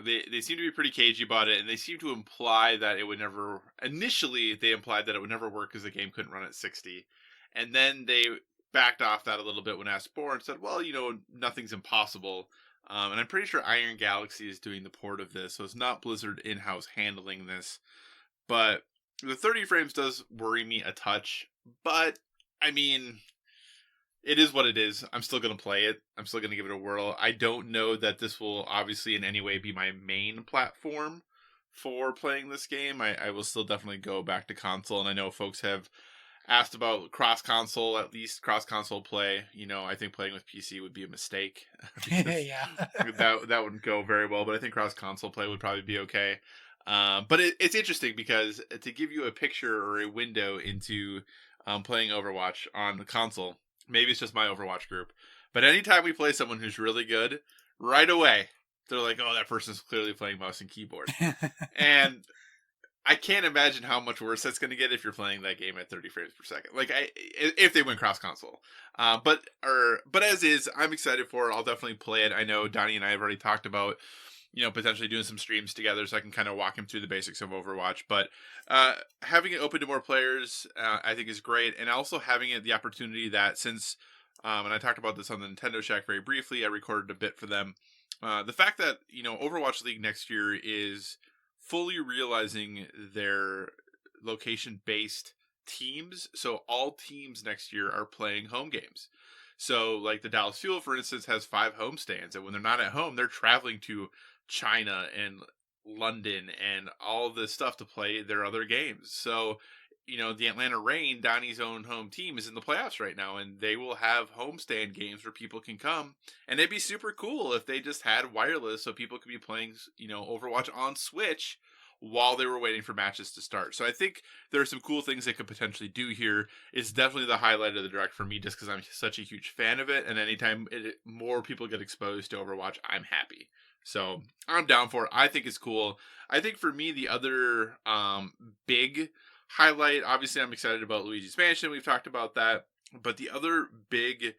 they seem to be pretty cagey about it, and they seem to imply that it would never... Initially, they implied that it would never work because the game couldn't run at 60. And then they backed off that a little bit when asked more and said, well, nothing's impossible. And I'm pretty sure Iron Galaxy is doing the port of this, so it's not Blizzard in-house handling this. But the 30 frames does worry me a touch. But I mean, it is what it is. I'm still going to play it. I'm still going to give it a whirl. I don't know that this will obviously in any way be my main platform for playing this game. I will still definitely go back to console, and I know folks have asked about cross console, at least cross console play. I think playing with PC would be a mistake. Yeah. that wouldn't go very well, but I think cross console play would probably be okay. But it's interesting because to give you a picture or a window into playing Overwatch on the console, maybe it's just my Overwatch group, but anytime we play someone who's really good, right away they're like, "Oh, that person's clearly playing mouse and keyboard," and I can't imagine how much worse that's going to get if you're playing that game at 30 frames per second. Like, if they win cross console, but as is, I'm excited for it. I'll definitely play it. I know Donnie and I have already talked about, potentially doing some streams together, so I can kind of walk him through the basics of Overwatch. But having it open to more players, I think is great, and also having it the opportunity that since, and I talked about this on the Nintendo Shack very briefly, I recorded a bit for them. The fact that Overwatch League next year is fully realizing their location-based teams. So all teams next year are playing home games. So like the Dallas Fuel, for instance, has 5 home stands. And when they're not at home, they're traveling to China and London and all of this stuff to play their other games. So, the Atlanta Reign, Donnie's own home team, is in the playoffs right now, and they will have homestand games where people can come. And it'd be super cool if they just had wireless so people could be playing, Overwatch on Switch while they were waiting for matches to start. So I think there are some cool things they could potentially do here. It's definitely the highlight of the direct for me just because I'm such a huge fan of it. And anytime more people get exposed to Overwatch, I'm happy. So I'm down for it. I think it's cool. I think for me, the other big highlight, obviously I'm excited about Luigi's Mansion. We've talked about that. But the other big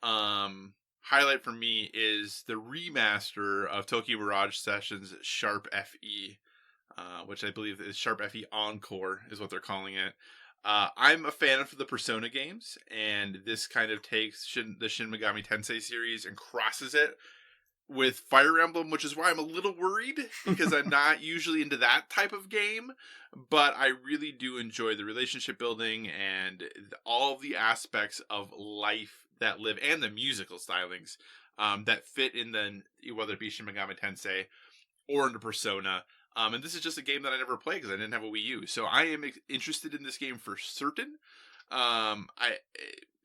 highlight for me is the remaster of Tokyo Mirage Sessions Sharp FE. Which I believe is Sharp FE Encore is what they're calling it. I'm a fan of the Persona games, and this kind of takes the Shin Megami Tensei series and crosses it with Fire Emblem, which is why I'm a little worried, because I'm not usually into that type of game, but I really do enjoy the relationship building and all of the aspects of life that live, and the musical stylings that fit in whether it be Shin Megami Tensei or into Persona. And this is just a game that I never played because I didn't have a Wii U. So I am interested in this game for certain.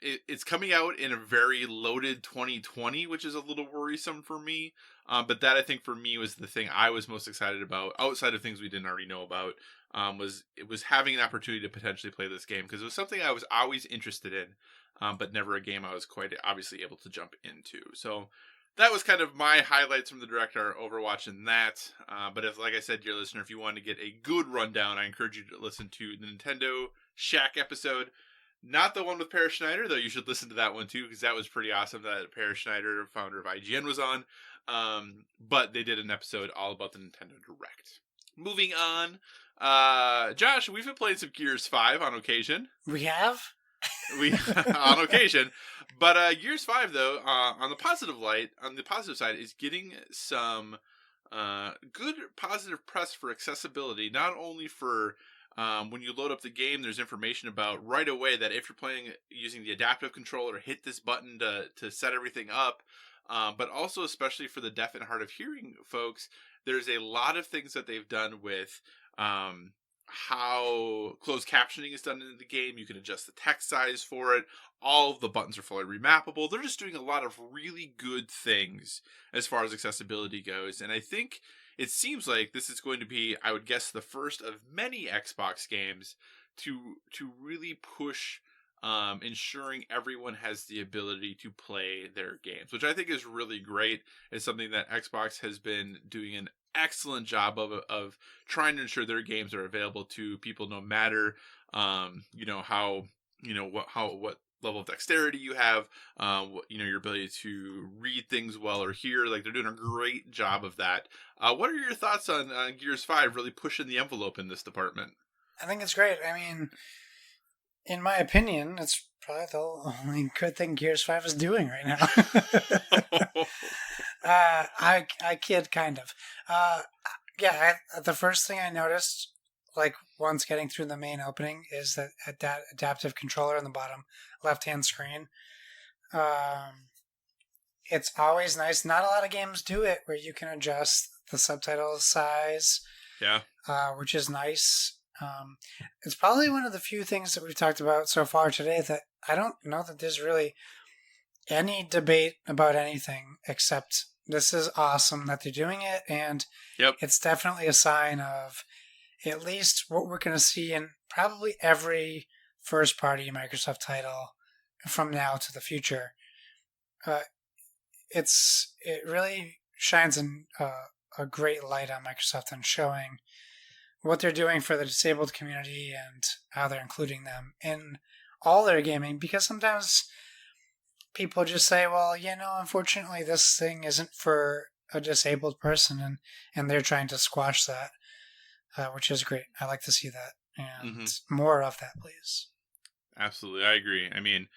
It's coming out in a very loaded 2020, which is a little worrisome for me. But that, I think, for me, was the thing I was most excited about, outside of things we didn't already know about, was having an opportunity to potentially play this game, because it was something I was always interested in, but never a game I was quite obviously able to jump into. So that was kind of my highlights from the Direct, are Overwatch and that. But like I said, dear listener, if you want to get a good rundown, I encourage you to listen to the Nintendo Shack episode. Not the one with Peer Schneider, though you should listen to that one too, because that was pretty awesome that Peer Schneider, founder of IGN, was on. But they did an episode all about the Nintendo Direct. Moving on. Josh, we've been playing some Gears 5 on occasion. We have? On occasion. But Gears 5, though, on the positive side, is getting some good positive press for accessibility, not only for when you load up the game, there's information about right away that if you're playing using the adaptive controller, hit this button to set everything up. But also, especially for the deaf and hard of hearing folks, there's a lot of things that they've done with how closed captioning is done in the game. You can adjust the text size for it. All of the buttons are fully remappable. They're just doing a lot of really good things as far as accessibility goes. And I think it seems like this is going to be, I would guess, the first of many Xbox games to really push ensuring everyone has the ability to play their games, which I think is really great. It's something that Xbox has been doing an excellent job of trying to ensure their games are available to people, no matter what level of dexterity you have, your ability to read things well or hear. Like, they're doing a great job of that. What are your thoughts on Gears 5 really pushing the envelope in this department? I think it's great. I mean, in my opinion, it's probably the only good thing Gears 5 is doing right now. I kid, kind of. The first thing I noticed, like once getting through the main opening is that adaptive controller on the bottom left-hand screen. It's always nice. Not a lot of games do it where you can adjust the subtitle size. Yeah. Which is nice. It's probably one of the few things that we've talked about so far today that I don't know that there's really any debate about anything except this is awesome that they're doing it, and it's definitely a sign of at least what we're going to see in probably every first-party Microsoft title from now to the future. It really shines a great light on Microsoft and showing what they're doing for the disabled community and how they're including them in all their gaming, because sometimes people just say, well, unfortunately this thing isn't for a disabled person, and they're trying to squash that, which is great. I like to see that, and more of that, please. Absolutely, I agree. I mean,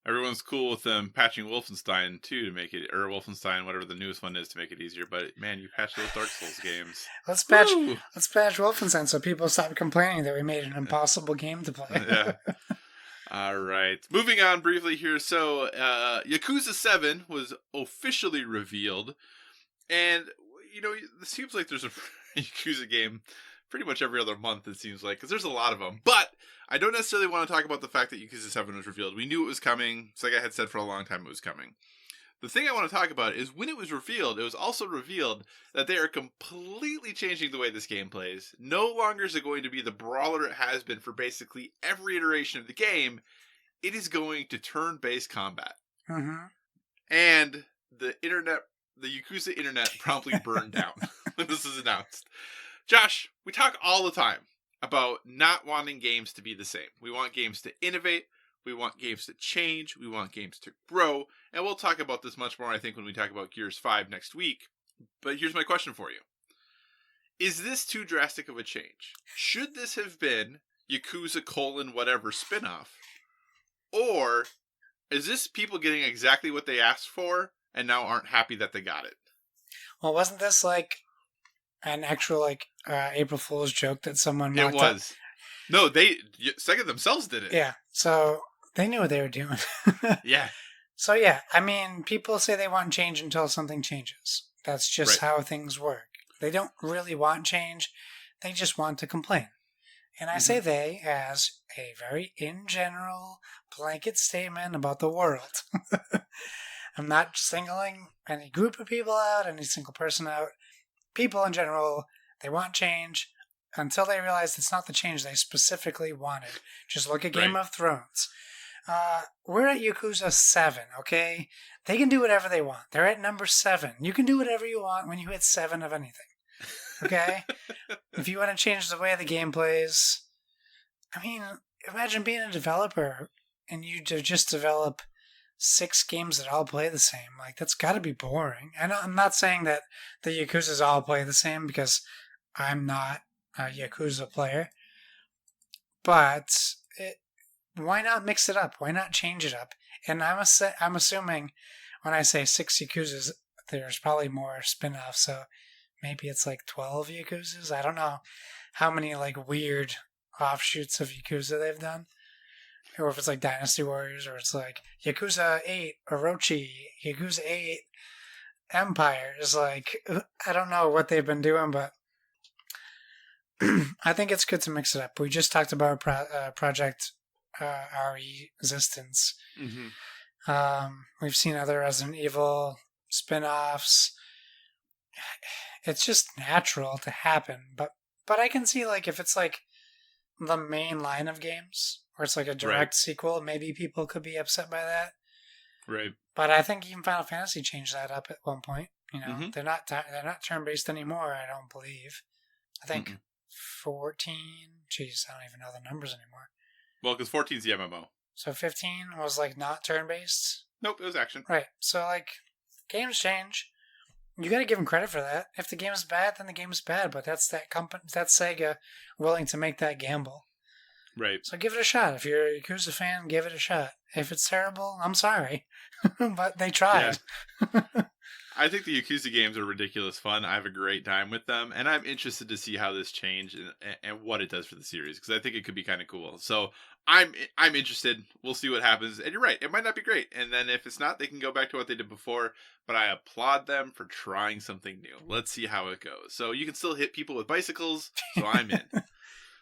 everyone's cool with them patching Wolfenstein too to make it, or Wolfenstein, whatever the newest one is, to make it easier. But man, you patch those Dark Souls games. Let's patch Wolfenstein so people stop complaining that we made an impossible game to play. Yeah. All right. Moving on briefly here. So, Yakuza 7 was officially revealed, and it seems like there's a Yakuza game pretty much every other month, it seems like, because there's a lot of them. But I don't necessarily want to talk about the fact that Yakuza 7 was revealed. We knew it was coming. It's like I had said for a long time it was coming. The thing I want to talk about is when it was revealed, it was also revealed that they are completely changing the way this game plays. No longer is it going to be the brawler it has been for basically every iteration of the game. It is going to turn-based combat. Mm-hmm. And the Yakuza internet promptly burned down when this is announced. Josh, we talk all the time about not wanting games to be the same. We want games to innovate. We want games to change. We want games to grow. And we'll talk about this much more, I think, when we talk about Gears 5 next week. But here's my question for you. Is this too drastic of a change? Should this have been Yakuza : whatever spinoff? Or is this people getting exactly what they asked for and now aren't happy that they got it? Well, wasn't this like an actual April Fool's joke that someone mocked It was. Up? No, Sega themselves did it. Yeah, so they knew what they were doing. Yeah. So yeah, I mean, people say they want change until something changes. That's just how things work. They don't really want change. They just want to complain. And I say they as a very in general blanket statement about the world. I'm not singling any group of people out, any single person out. People in general, they want change until they realize it's not the change they specifically wanted. Just look at Game of Thrones. We're at Yakuza 7, okay? They can do whatever they want. They're at number 7. You can do whatever you want when you hit 7 of anything, okay? If you want to change the way the game plays, I mean, imagine being a developer and you just develop 6 games that all play the same. Like, that's got to be boring. And I'm not saying that the Yakuzas all play the same because I'm not a Yakuza player. But why not mix it up? Why not change it up? And I'm assuming when I say 6 Yakuzas, there's probably more spin-offs. So maybe it's like 12 Yakuzas. I don't know how many like weird offshoots of Yakuza they've done. Or if it's like Dynasty Warriors, or it's like Yakuza 8 Orochi, Yakuza 8 Empire. It's like, I don't know what they've been doing, but I think it's good to mix it up. We just talked about Project Resistance. We've seen other Resident Evil spin-offs. It's just natural to happen, but I can see like if it's like the main line of games, where it's like a direct sequel, maybe people could be upset by that. Right. But I think even Final Fantasy changed that up at one point. They're not turn-based anymore, I don't believe. I think 14. Jeez, I don't even know the numbers anymore. Well, because 14's the MMO. So 15 was like not turn-based? Nope, it was action. Right. So like, games change. You got to give them credit for that. If the game is bad, then the game is bad. But that's that company, that's Sega willing to make that gamble. Right. So give it a shot. If you're a Yakuza fan, give it a shot. If it's terrible, I'm sorry. But they tried. Yeah. I think the Yakuza games are ridiculous fun. I have a great time with them, and I'm interested to see how this change and what it does for the series, because I think it could be kind of cool. So I'm interested. We'll see what happens. And you're right, it might not be great. And then if it's not, they can go back to what they did before. But I applaud them for trying something new. Let's see how it goes. So you can still hit people with bicycles. So I'm in.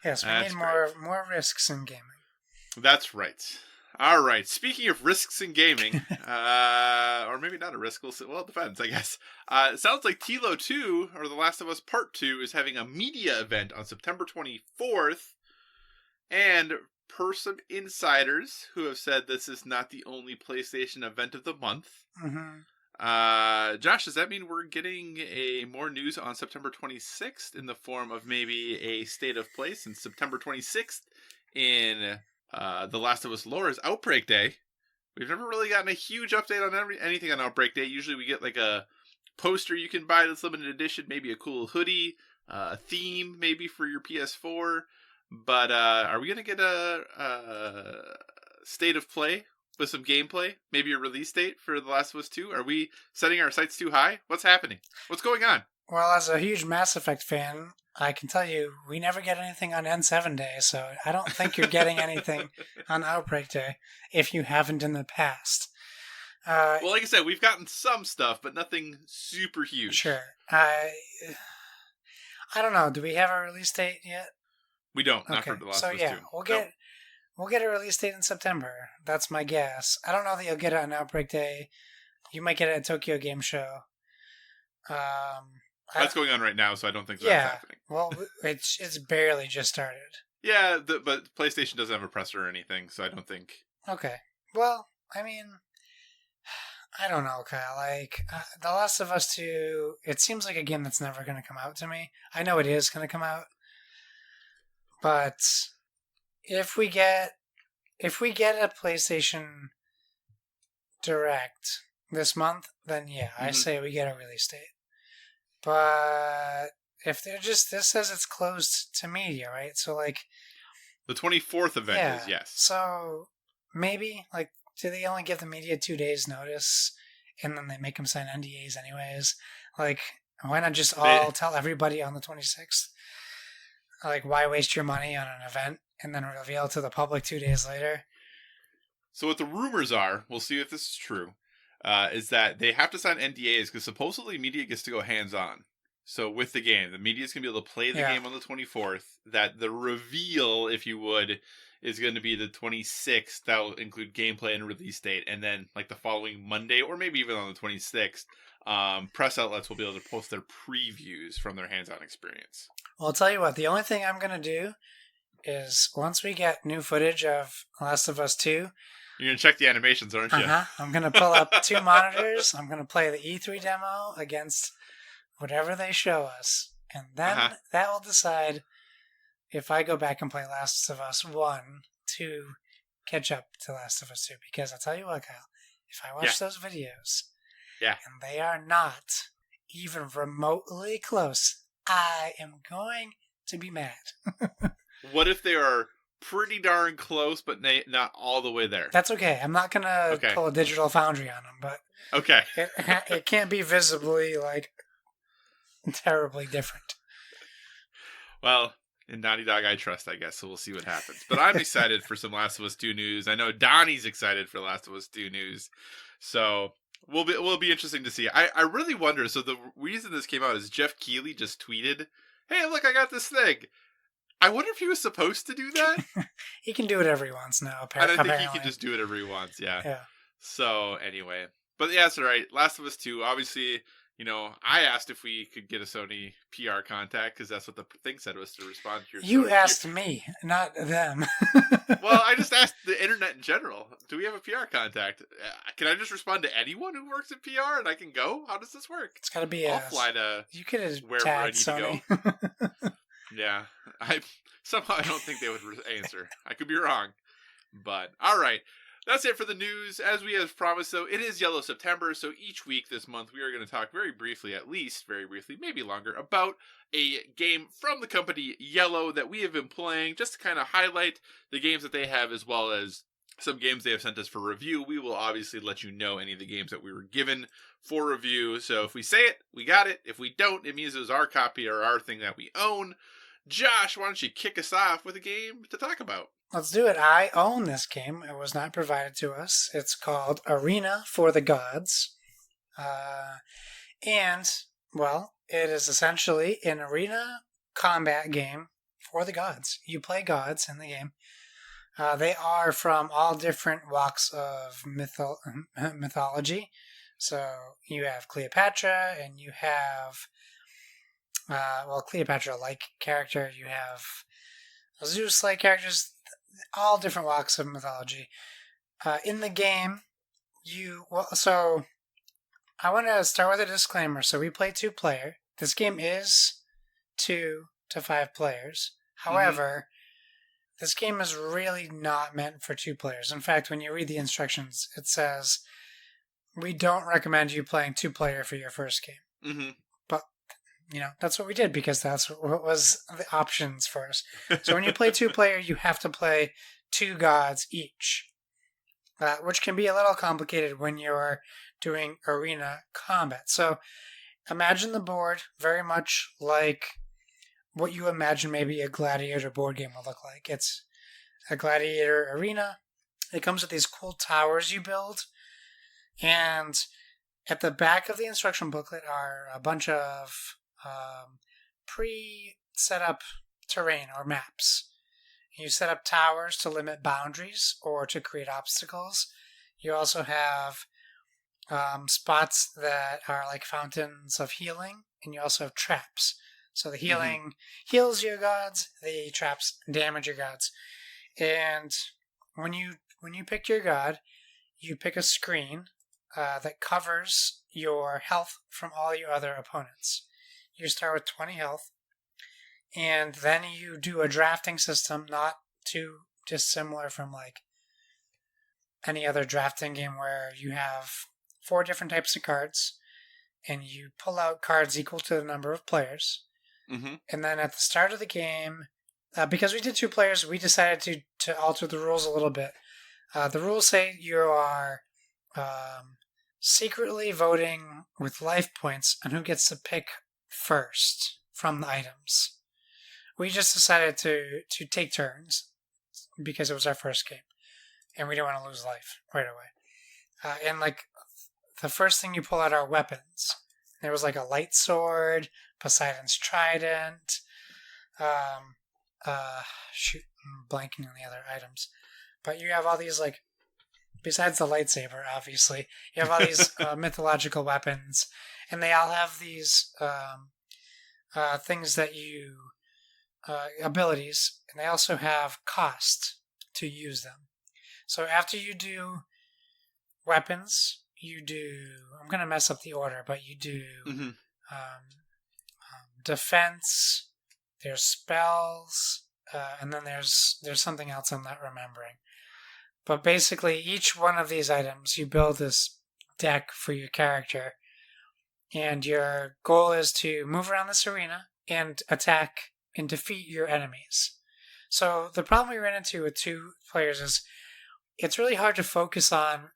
Yes, we need more risks in gaming. That's right. All right. Speaking of risks in gaming, or maybe not a risk. Well, it depends, I guess. It sounds like Tilo 2, or The Last of Us Part 2, is having a media event on September 24th. And per some insiders who have said this is not the only PlayStation event of the month. Mm-hmm. Josh, does that mean we're getting more news on September 26th in the form of maybe a state of play, since September 26th in The Last of Us Lore's Outbreak Day? We've never really gotten a huge update on anything on Outbreak Day. Usually we get like a poster you can buy that's limited edition, maybe a cool hoodie, a theme maybe for your PS4. But are we going to get a state of play with some gameplay? Maybe a release date for The Last of Us 2? Are we setting our sights too high? What's happening? What's going on? Well, as a huge Mass Effect fan, I can tell you we never get anything on N7 Day, so I don't think you're getting anything on Outbreak Day if you haven't in the past. Well, like I said, we've gotten some stuff, but nothing super huge. Sure. I don't know. Do we have a release date yet? We don't. Not for The Last of Us 2. We'll get a release date in September. That's my guess. I don't know that you'll get it on Outbreak Day. You might get it at Tokyo Game Show. That's going on right now, so I don't think that's happening. Well, it's barely just started. Yeah, but PlayStation doesn't have a presser or anything, so I don't think. Okay. Well, I mean, I don't know, Kyle. Like, The Last of Us 2, it seems like a game that's never going to come out to me. I know it is going to come out. But if we get a PlayStation Direct this month, then yeah, I say we get a release date. But if they're this says it's closed to media, right? So like the 24th event is, yes. So maybe like, do they only give the media 2 days notice and then they make them sign NDAs anyways? Like, why not just all tell everybody on the 26th? Like, why waste your money on an event and then reveal to the public 2 days later? So what the rumors are, we'll see if this is true, is that they have to sign NDAs because supposedly media gets to go hands-on. So with the game, the media is going to be able to play the game on the 24th. That the reveal, if you would, is going to be the 26th. That will include gameplay and release date. And then like the following Monday, or maybe even on the 26th, press outlets will be able to post their previews from their hands-on experience. Well, I'll tell you what, the only thing I'm going to do is once we get new footage of Last of Us 2... You're going to check the animations, aren't you? I'm going to pull up 2 monitors. I'm going to play the E3 demo against whatever they show us. And then that will decide if I go back and play Last of Us 1 to catch up to Last of Us 2. Because I'll tell you what, Kyle, if I watch those videos and they are not even remotely close, I am going to be mad. What if they are pretty darn close, but not all the way there? That's okay. I'm not going to pull a Digital Foundry on them, but it can't be visibly, like, terribly different. Well, in Naughty Dog I trust, I guess, so we'll see what happens. But I'm excited for some Last of Us 2 news. I know Donnie's excited for Last of Us 2 news. So will be interesting to see. I really wonder, so the reason this came out is Jeff Keighley just tweeted, "Hey, look, I got this thing." I wonder if he was supposed to do that. He can do whatever he wants now, apparently. And I think he can just do whatever he wants, yeah. So, anyway. But yeah, that's all right. Last of Us 2, obviously, you know, I asked if we could get a Sony PR contact, because that's what the thing said was to respond to your You asked me, not them. Well, I just asked the internet in general. Do we have a PR contact? Can I just respond to anyone who works at PR and I can go? How does this work? It's got to be I'll fly to you could have wherever I need Sony. to go. Yeah. Somehow I don't think they would answer. I could be wrong. But, all right. That's it for the news. As we have promised, though, it is Yellow September, so each week this month we are going to talk very briefly, at least very briefly, maybe longer, about a game from the company Yellow that we have been playing, just to kind of highlight the games that they have, as well as some games they have sent us for review. We will obviously let you know any of the games that we were given for review. So if we say it, we got it. If we don't, it means it was our copy or our thing that we own. Josh, why don't you kick us off with a game to talk about? Let's do it. I own this game. It was not provided to us. It's called Arena for the Gods. And, well, it is essentially an arena combat game for the gods. You play gods in the game. They are from all different walks of mythology. So you have Cleopatra, and you have, Cleopatra-like character. You have Zeus-like characters, all different walks of mythology. In the game, so I want to start with a disclaimer. So we play 2-player. This game is 2 to 5 players. However, this game is really not meant for 2 players. In fact, when you read the instructions, it says, we don't recommend you playing 2-player for your first game. Mm-hmm. But, that's what we did because that's what was the options for us. So when you play 2-player, you have to play 2 gods each, which can be a little complicated when you're doing arena combat. So imagine the board very much like what you imagine maybe a gladiator board game will look like. It's a gladiator arena. It comes with these cool towers you build. And at the back of the instruction booklet are a bunch of pre-set up terrain or maps. You set up towers to limit boundaries or to create obstacles. You also have spots that are like fountains of healing, and you also have traps. So the healing heals your gods, the traps damage your gods. And when you pick your god, you pick a screen that covers your health from all your other opponents. You start with 20 health, and then you do a drafting system not too dissimilar from like any other drafting game where you have 4 different types of cards, and you pull out cards equal to the number of players. Mm-hmm. And then at the start of the game, because we did 2 players, we decided to alter the rules a little bit. The rules say you are secretly voting with life points on who gets to pick first from the items. We just decided to take turns because it was our first game, and we didn't want to lose life right away. And like the first thing you pull out are weapons. There was like a light sword, Poseidon's trident. I'm blanking on the other items. But you have all these, like, besides the lightsaber, obviously, you have all these mythological weapons, and they all have these things that abilities, and they also have cost to use them. So after you do weapons, you do, I'm going to mess up the order, but you do defense, there's spells, and then there's something else I'm not remembering. But basically, each one of these items, you build this deck for your character, and your goal is to move around this arena and attack and defeat your enemies. So the problem we ran into with 2 players is it's really hard to focus on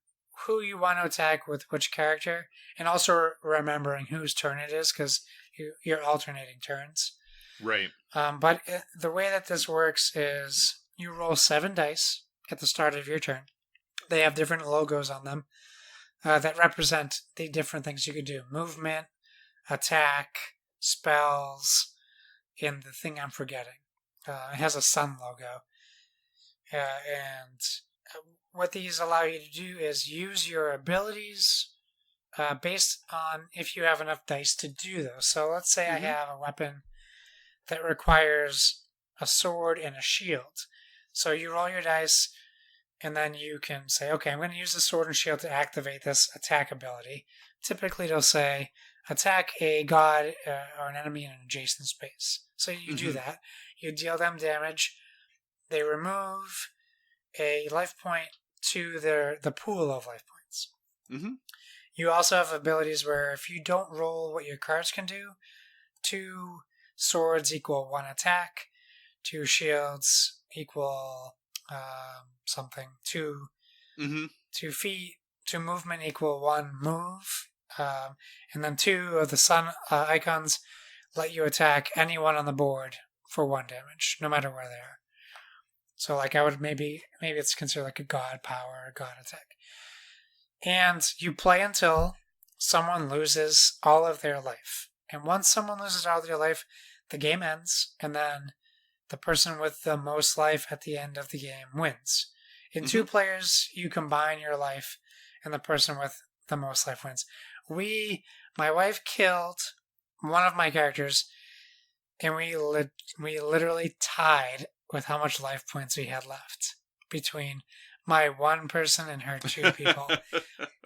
who you want to attack with which character, and also remembering whose turn it is, because you're alternating turns. Right. But the way that this works is you roll 7 dice at the start of your turn. They have different logos on them that represent the different things you could do. Movement, attack, spells, and the thing I'm forgetting. It has a sun logo. And what these allow you to do is use your abilities based on if you have enough dice to do those. So let's say I have a weapon that requires a sword and a shield. So you roll your dice, and then you can say, okay, I'm going to use the sword and shield to activate this attack ability. Typically, it'll say, attack a god or an enemy in an adjacent space. So you do that. You deal them damage. They remove a life point to the pool of life points. You also have abilities where if you don't roll what your cards can do, 2 swords equal 1 attack, 2 shields equal something. 2 Mm-hmm. 2 feet, 2 movement equal 1 move. And then 2 of the sun icons let you attack anyone on the board for 1 damage, no matter where they are. So like I would maybe it's considered like a god power or god attack. And you play until someone loses all of their life. And once someone loses all of their life, the game ends, and then the person with the most life at the end of the game wins. In 2 players, you combine your life, and the person with the most life wins. My wife killed one of my characters, and we literally tied with how much life points we had left between my 1 person and her 2 people.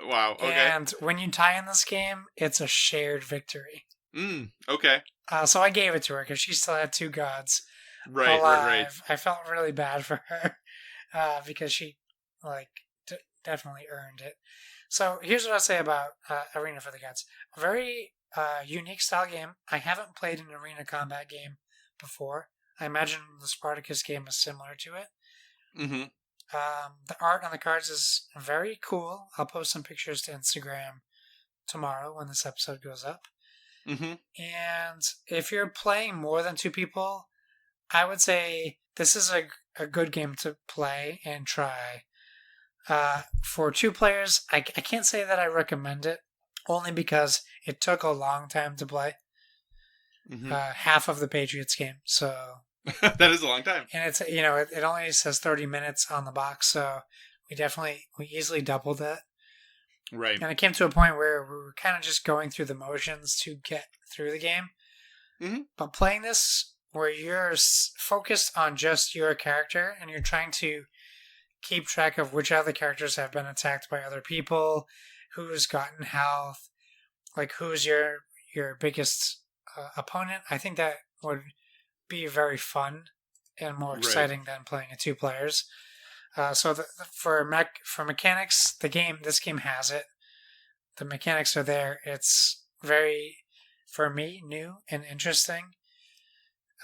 Wow, okay. And when you tie in this game, it's a shared victory. Okay. So I gave it to her because she still had 2 gods Right. I felt really bad for her because she definitely earned it. So here's what I'll say about Arena for the Gods. A very unique style game. I haven't played an arena combat game before. I imagine the Spartacus game is similar to it. Mm-hmm. The art on the cards is very cool. I'll post some pictures to Instagram tomorrow when this episode goes up. Mm-hmm. And if you're playing more than 2 people, I would say this is a good game to play and try. For 2 players, I can't say that I recommend it, only because it took a long time to play. Mm-hmm. Half of the Patriots game, so that is a long time. and it's it only says 30 minutes on the box, so we easily doubled it. Right. And it came to a point where we were kind of just going through the motions to get through the game. Mm-hmm. But playing this where you're focused on just your character and you're trying to keep track of which other characters have been attacked by other people, who's gotten health, like who's your biggest opponent, I think that would be very fun and more exciting than playing it 2 players. So for mechanics, this game has it. The mechanics are there. It's very, for me, new and interesting.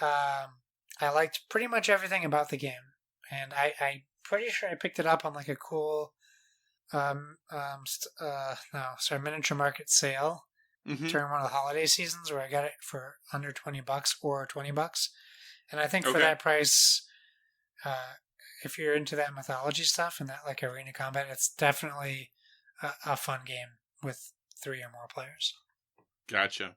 I liked pretty much everything about the game, and I'm pretty sure I picked it up on like a cool, miniature market sale during one of the holiday seasons where I got it for under $20 or $20, and I think for that price, if you're into that mythology stuff and that like arena combat, it's definitely a fun game with 3 or more players. Gotcha.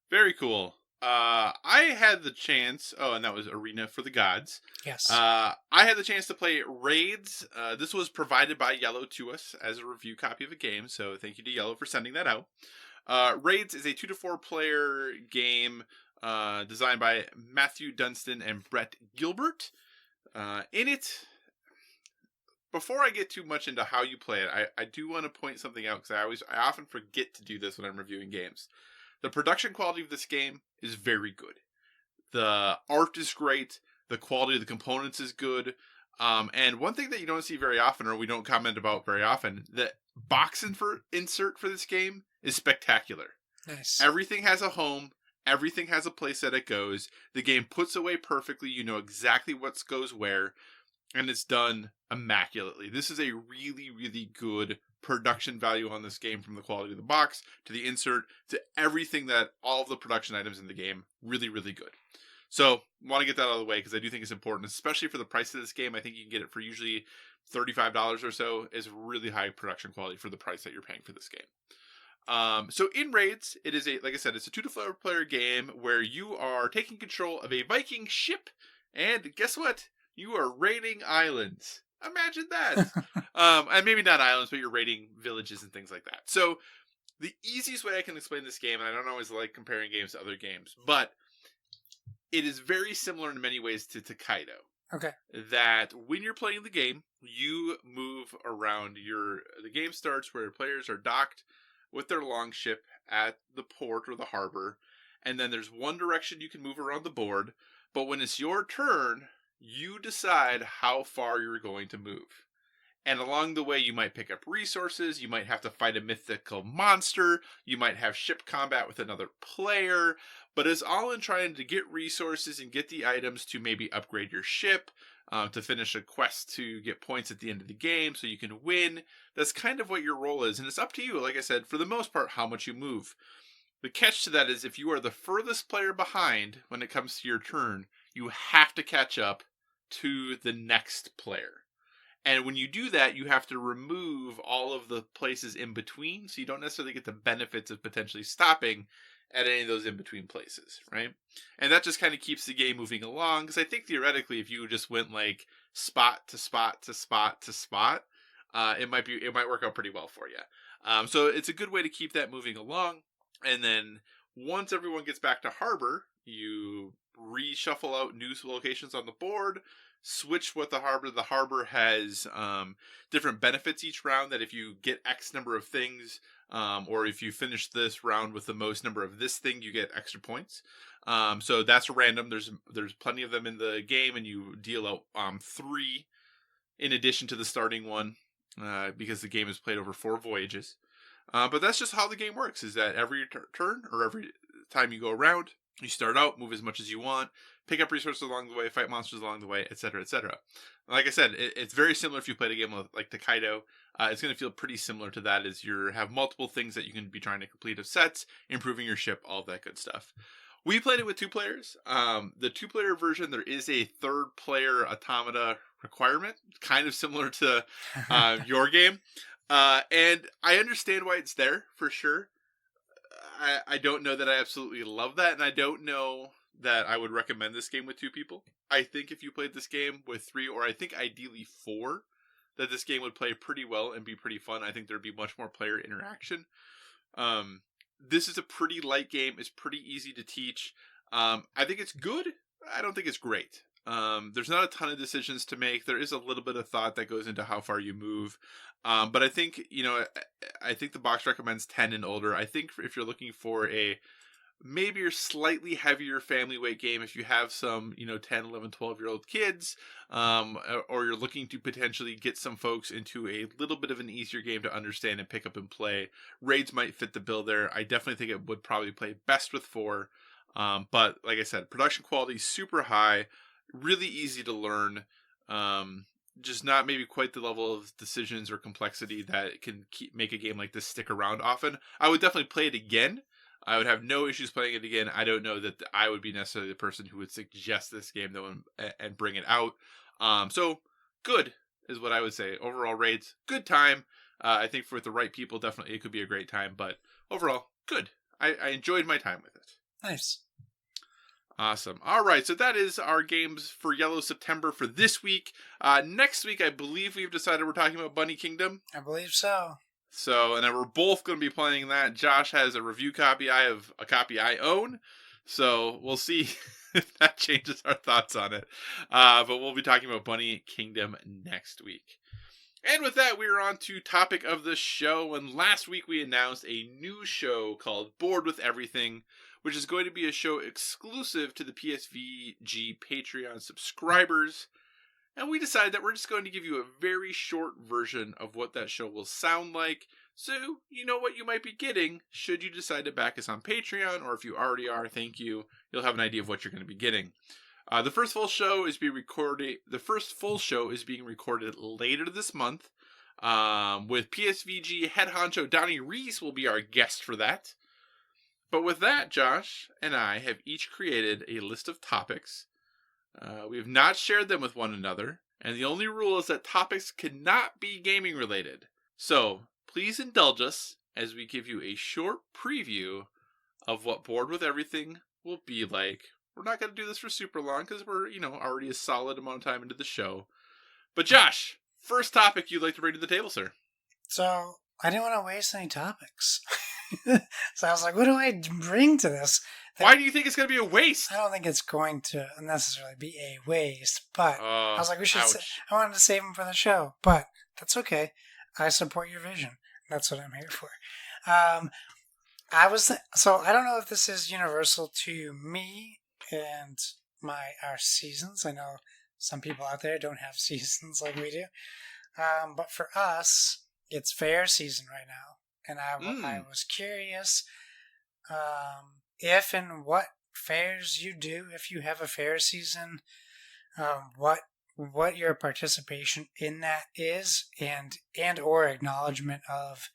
Very cool. I had the chance. Oh, and that was Arena for the Gods. Yes. I had the chance to play Raids. This was provided by Yellow to us as a review copy of a game, so thank you to Yellow for sending that out. Raids is a 2 to 4 player game designed by Matthew Dunstan and Brett Gilbert. In it, before I get too much into how you play it, I do want to point something out because I often forget to do this when I'm reviewing games. The production quality of this game is very good. The art is great. The quality of the components is good. And one thing that you don't see very often, or we don't comment about very often, the box insert for this game is spectacular. Nice. Everything has a home. Everything has a place that it goes. The game puts away perfectly. You know exactly what goes where. And it's done immaculately. This is a really, really good production value on this game, from the quality of the box to the insert to everything, that all of the production items in the game, really, really good. So want to get that out of the way because I do think it's important, especially for the price of this game. I think you can get it for usually $35 or so. Is really high production quality for the price that you're paying for this game. So in Raids, it is like I said, it's a 2 to 4 player game where you are taking control of a Viking ship, and guess what? You are raiding islands. Imagine that. And maybe not islands, but you're raiding villages and things like that. So the easiest way I can explain this game, and I don't always like comparing games to other games, but it is very similar in many ways to Kaido. Okay. That when you're playing the game, you move around. The game starts where players are docked with their longship at the port or the harbor, and then there's one direction you can move around the board, but when it's your turn, you decide how far you're going to move. And along the way, you might pick up resources, you might have to fight a mythical monster, you might have ship combat with another player, but it's all in trying to get resources and get the items to maybe upgrade your ship, to finish a quest to get points at the end of the game so you can win. That's kind of what your role is, and it's up to you, like I said, for the most part, how much you move. The catch to that is if you are the furthest player behind when it comes to your turn, you have to catch up to the next player. And when you do that, you have to remove all of the places in between, so you don't necessarily get the benefits of potentially stopping at any of those in-between places, right? And that just kind of keeps the game moving along, because I think theoretically, if you just went like spot to spot to spot to spot, it might work out pretty well for you. So it's a good way to keep that moving along. And then once everyone gets back to harbor, you reshuffle out new locations on the board, switch what the harbor. The harbor has different benefits each round, that if you get X number of things, or if you finish this round with the most number of this thing, you get extra points. So that's random. There's plenty of them in the game, and you deal out 3 in addition to the starting one, because the game is played over 4 voyages. But that's just how the game works, is that every turn, or every time you go around, you start out, move as much as you want, pick up resources along the way, fight monsters along the way, etc., etc. Like I said, it's very similar if you played a game like Takedo. It's going to feel pretty similar to that, as you have multiple things that you can be trying to complete of sets, improving your ship, all that good stuff. We played it with 2 players. The 2-player version, there is a 3rd-player automata requirement, kind of similar to your game. And I understand why it's there, for sure. I don't know that I absolutely love that, and I don't know that I would recommend this game with 2 people. I think if you played this game with 3, or I think ideally 4, that this game would play pretty well and be pretty fun. I think there'd be much more player interaction. This is a pretty light game. It's pretty easy to teach. I think it's good. I don't think it's great. There's not a ton of decisions to make. There is a little bit of thought that goes into how far you move. But I think, I think the box recommends 10 and older. I think if you're looking for a maybe your slightly heavier family weight game, if you have some, 10, 11, 12-year-old kids, or you're looking to potentially get some folks into a little bit of an easier game to understand and pick up and play, Raids might fit the bill there. I definitely think it would probably play best with 4. But like I said, production quality is super high, really easy to learn. Just not maybe quite the level of decisions or complexity that can make a game like this stick around often. I would definitely play it again. I would have no issues playing it again. I don't know that I would be necessarily the person who would suggest this game though and bring it out. So good is what I would say. Overall Raids, good time. I think for the right people, definitely it could be a great time. But overall, good. I enjoyed my time with it. Nice. Awesome. All right, so that is our games for Yellow September for this week. Next week, I believe we've decided we're talking about Bunny Kingdom. I believe so. So, and then we're both going to be playing that. Josh has a review copy. I have a copy I own. So we'll see if that changes our thoughts on it. But we'll be talking about Bunny Kingdom next week. And with that, we're on to topic of the show. And last week we announced a new show called Bored with Everything, which is going to be a show exclusive to the PSVG Patreon subscribers. And we decided that we're just going to give you a very short version of what that show will sound like, so you know what you might be getting should you decide to back us on Patreon, or if you already are, thank you. You'll have an idea of what you're going to be getting. The first full show is being recorded later this month, with PSVG head honcho Donnie Reese will be our guest for that. But with that, Josh and I have each created a list of topics. We have not shared them with one another, and the only rule is that topics cannot be gaming related. So, please indulge us as we give you a short preview of what Bored with Everything will be like. We're not going to do this for super long because we're, already a solid amount of time into the show. But Josh, first topic you'd like to bring to the table, sir. So, I didn't want to waste any topics. So I was like, what do I bring to this? Why do you think it's going to be a waste? I don't think it's going to necessarily be a waste, but I was like, I wanted to save them for the show, but that's okay. I support your vision. That's what I'm here for. So I don't know if this is universal to me and our seasons. I know some people out there don't have seasons like we do. But for us, it's fair season right now. And I was curious if and what fairs you do, if you have a fair season, what your participation in that is, and or acknowledgement of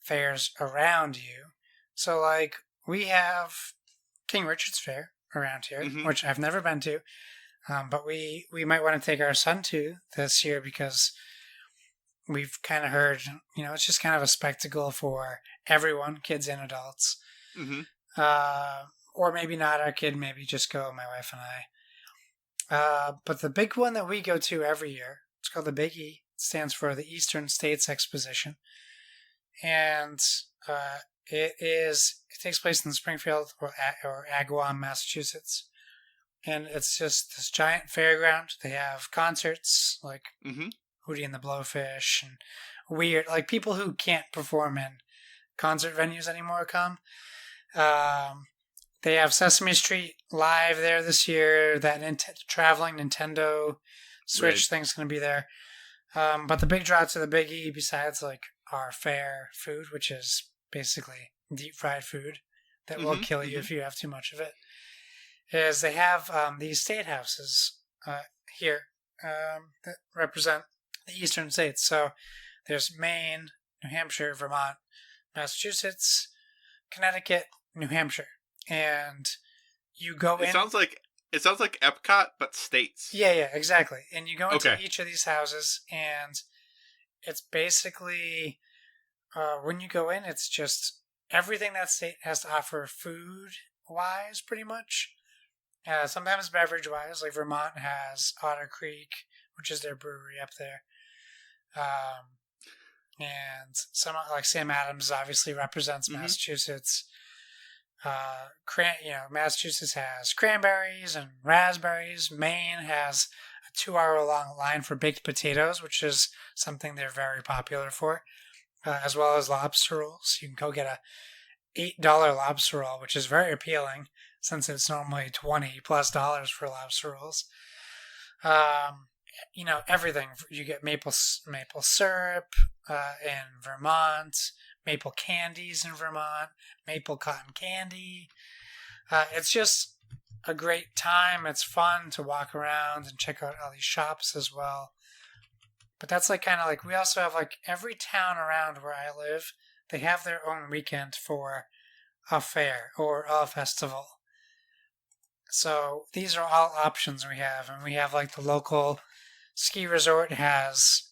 fairs around you. So, like, we have King Richard's Fair around here, which I've never been to, but we might want to take our son to this year because we've kind of heard, it's just kind of a spectacle for everyone, kids and adults. Or maybe not our kid, maybe just go my wife and I. But the big one that we go to every year, it's called the Big E. It stands for the Eastern States Exposition. And it takes place in Springfield or Agawam, Massachusetts. And it's just this giant fairground. They have concerts like Hootie and the Blowfish and weird, like people who can't perform in concert venues anymore come. They have Sesame Street live there this year. That traveling Nintendo Switch thing's going to be there. But the big draw to the Big E, besides like our fair food, which is basically deep fried food that will kill you if you have too much of it, is they have these state houses here that represent the eastern states. So there's Maine, New Hampshire, Vermont, Massachusetts, Connecticut, New Hampshire, and you go in. It sounds like Epcot, but states. Yeah, exactly. And you go into each of these houses, and it's basically when you go in, it's just everything that state has to offer food-wise, pretty much. Sometimes beverage-wise, like Vermont has Otter Creek, which is their brewery up there. And some like Sam Adams obviously represents Massachusetts. Massachusetts has cranberries and raspberries. Maine has a 2-hour-long line for baked potatoes, which is something they're very popular for, as well as lobster rolls. You can go get a $8 lobster roll, which is very appealing since it's normally $20+ for lobster rolls. Everything. You get maple syrup in Vermont, maple candies in Vermont, maple cotton candy. It's just a great time. It's fun to walk around and check out all these shops as well. But that's like kind of like, we also have like every town around where I live, they have their own weekend for a fair or a festival. So these are all options we have. And we have like the local ski resort has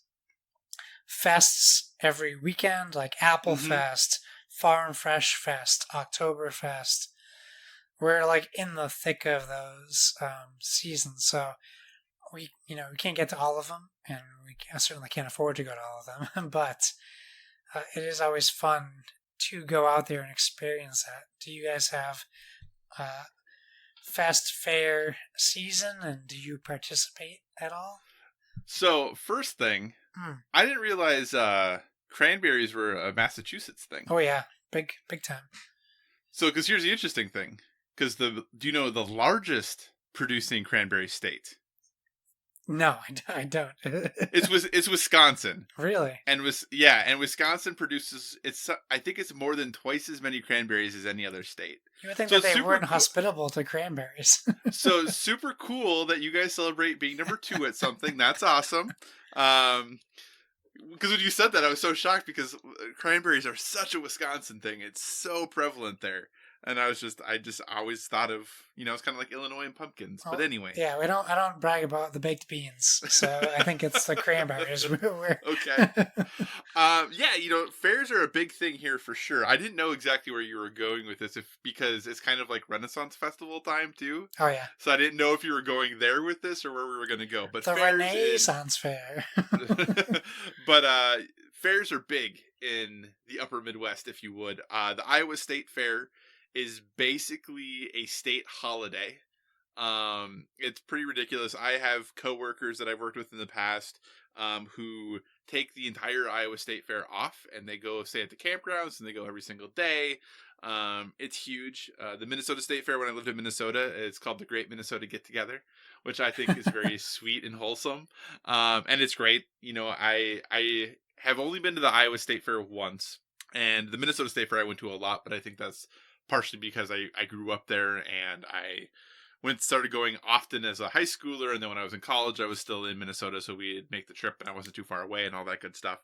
fests every weekend, like Apple Fest, Farm Fresh Fest, Oktoberfest. We're like in the thick of those seasons, so we can't get to all of them, and we certainly can't afford to go to all of them. But it is always fun to go out there and experience that. Do you guys have fest fair season, and do you participate at all? So, first thing, I didn't realize cranberries were a Massachusetts thing. Oh yeah, big time. So, because here's the interesting thing, because do you know the largest producing cranberry state? No, I don't. It's Wisconsin. Really? And Wisconsin produces I think it's more than twice as many cranberries as any other state. You would think that they weren't hospitable to cranberries. So super cool that you guys celebrate being number 2 at something. That's awesome. Because when you said that, I was so shocked because cranberries are such a Wisconsin thing. It's so prevalent there. And I just always thought of, it's kind of like Illinois and pumpkins. But anyway. Yeah, I don't brag about the baked beans. So I think it's the cranberries. Okay. Fairs are a big thing here for sure. I didn't know exactly where you were going with this because it's kind of like Renaissance Festival time too. Oh, yeah. So I didn't know if you were going there with this or where we were going to go. But the Renaissance Fair. But fairs are big in the upper Midwest, if you would. The Iowa State Fair is basically a state holiday. It's pretty ridiculous. I have coworkers that I've worked with in the past who take the entire Iowa State Fair off and they go stay at the campgrounds and they go every single day. It's huge. The Minnesota State Fair, when I lived in Minnesota, it's called the Great Minnesota Get Together, which I think is very sweet and wholesome. And it's great. I have only been to the Iowa State Fair once, and the Minnesota State Fair I went to a lot, but I think that's partially because I grew up there, and I started going often as a high schooler, and then when I was in college, I was still in Minnesota, so we'd make the trip, and I wasn't too far away, and all that good stuff.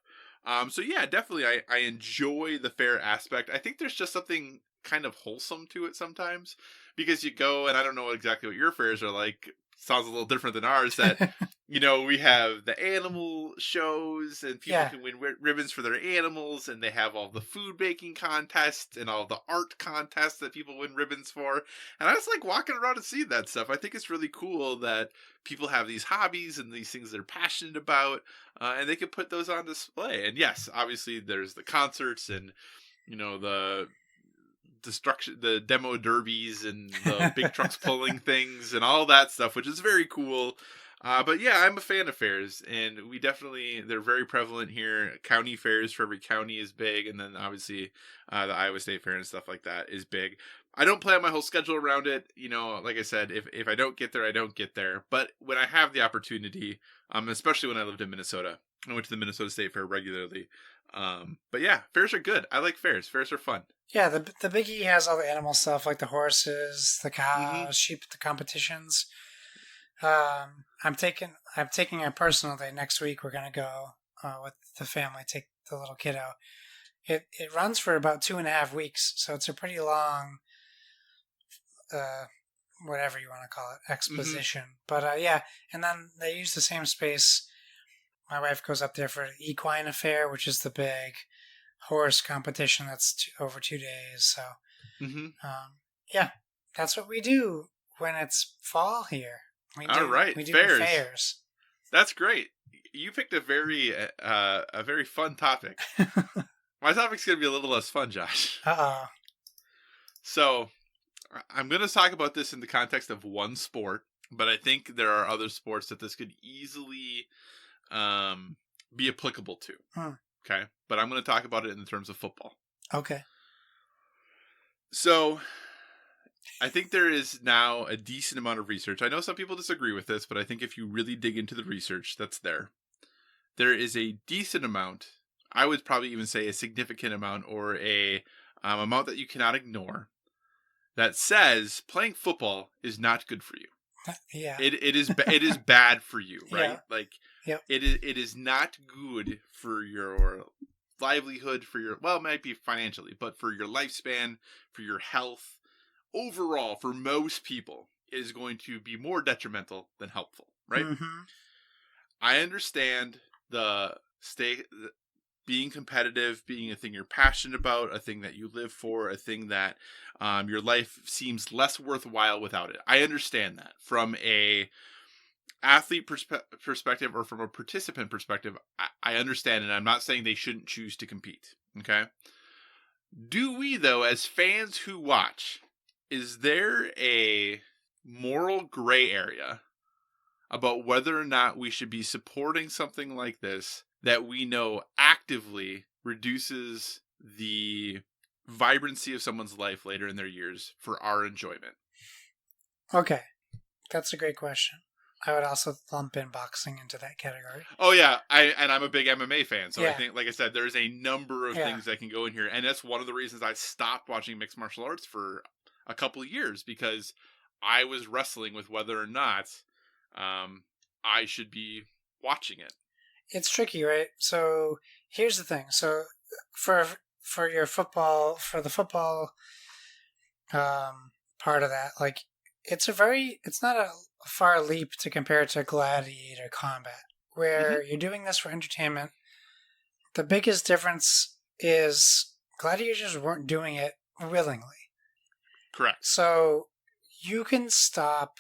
So yeah, definitely, I enjoy the fair aspect. I think there's just something kind of wholesome to it sometimes, because you go, and I don't know exactly what your fairs are like. Sounds a little different than ours. That we have the animal shows, and people can win ribbons for their animals, and they have all the food baking contests and all the art contests that people win ribbons for. And I just like walking around and seeing that stuff. I think it's really cool that people have these hobbies and these things they're passionate about, and they can put those on display. And yes, obviously there's the concerts and the the demo derbies and the big trucks pulling things and all that stuff, which is very cool. But yeah, I'm a fan of fairs, and they're very prevalent here. County fairs for every county is big, and then obviously the Iowa State Fair and stuff like that is big. I don't plan my whole schedule around it. Like I said, if I don't get there, I don't get there. But when I have the opportunity, especially when I lived in Minnesota, I went to the Minnesota State Fair regularly. But yeah, fairs are good. I like fairs. Fairs are fun. Yeah, the Big E has all the animal stuff, like the horses, the cows, sheep, the competitions. I'm taking a personal day next week. We're gonna go with the family, take the little kiddo. It runs for about 2.5 weeks, so it's a pretty long, whatever you want to call it, exposition. But yeah, and then they use the same space. My wife goes up there for the equine affair, which is the big horse competition that's over 2 days. So, yeah, that's what we do when it's fall here. We do fairs. That's great. You picked a very fun topic. My topic's going to be a little less fun, Josh. Uh-oh. So, I'm going to talk about this in the context of one sport, but I think there are other sports that this could easily be applicable to. Okay, but I'm going to talk about it in terms of football. Okay. So I think there is now a decent amount of research. I know some people disagree with this, but I think if you really dig into the research that's there is a decent amount. I would probably even say a significant amount, or a amount that you cannot ignore, that says playing football is not good for you. Yeah. It is bad for you, right? Yeah. Like, yep. It is not good for your livelihood, it might be financially, but for your lifespan, for your health, overall, for most people, it is going to be more detrimental than helpful, right? Mm-hmm. I understand being competitive, being a thing you're passionate about, a thing that you live for, a thing that your life seems less worthwhile without it. I understand that. From a athlete perspective, or from a participant perspective, I understand, and I'm not saying they shouldn't choose to compete. Okay? Do we, though, as fans who watch, is there a moral gray area about whether or not we should be supporting something like this that we know actively reduces the vibrancy of someone's life later in their years for our enjoyment? Okay, that's a great question. I would also lump in boxing into that category. Oh yeah, I'm a big MMA fan, so yeah. I think, like I said, there's a number of things that can go in here, and that's one of the reasons I stopped watching mixed martial arts for a couple of years, because I was wrestling with whether or not I should be watching it. It's tricky, right? So here's the thing. So for your football, for the football part of that, like it's not a far leap to compare it to gladiator combat, where you're doing this for entertainment. The biggest difference is gladiators weren't doing it willingly. Correct. So you can stop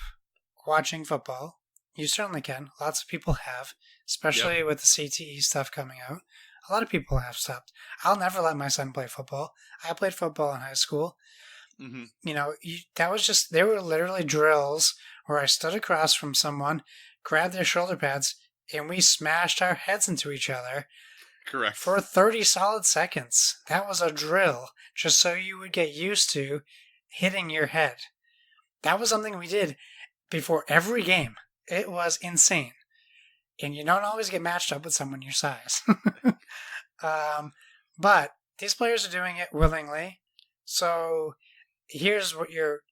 watching football. You certainly can. Lots of people have, especially with the CTE stuff coming out. A lot of people have stopped. I'll never let my son play football. I played football in high school. Mm-hmm. They were literally drills where I stood across from someone, grabbed their shoulder pads, and we smashed our heads into each other. Correct. For 30 solid seconds. That was a drill, just so you would get used to hitting your head. That was something we did before every game. It was insane. And you don't always get matched up with someone your size. But these players are doing it willingly. So here's what you're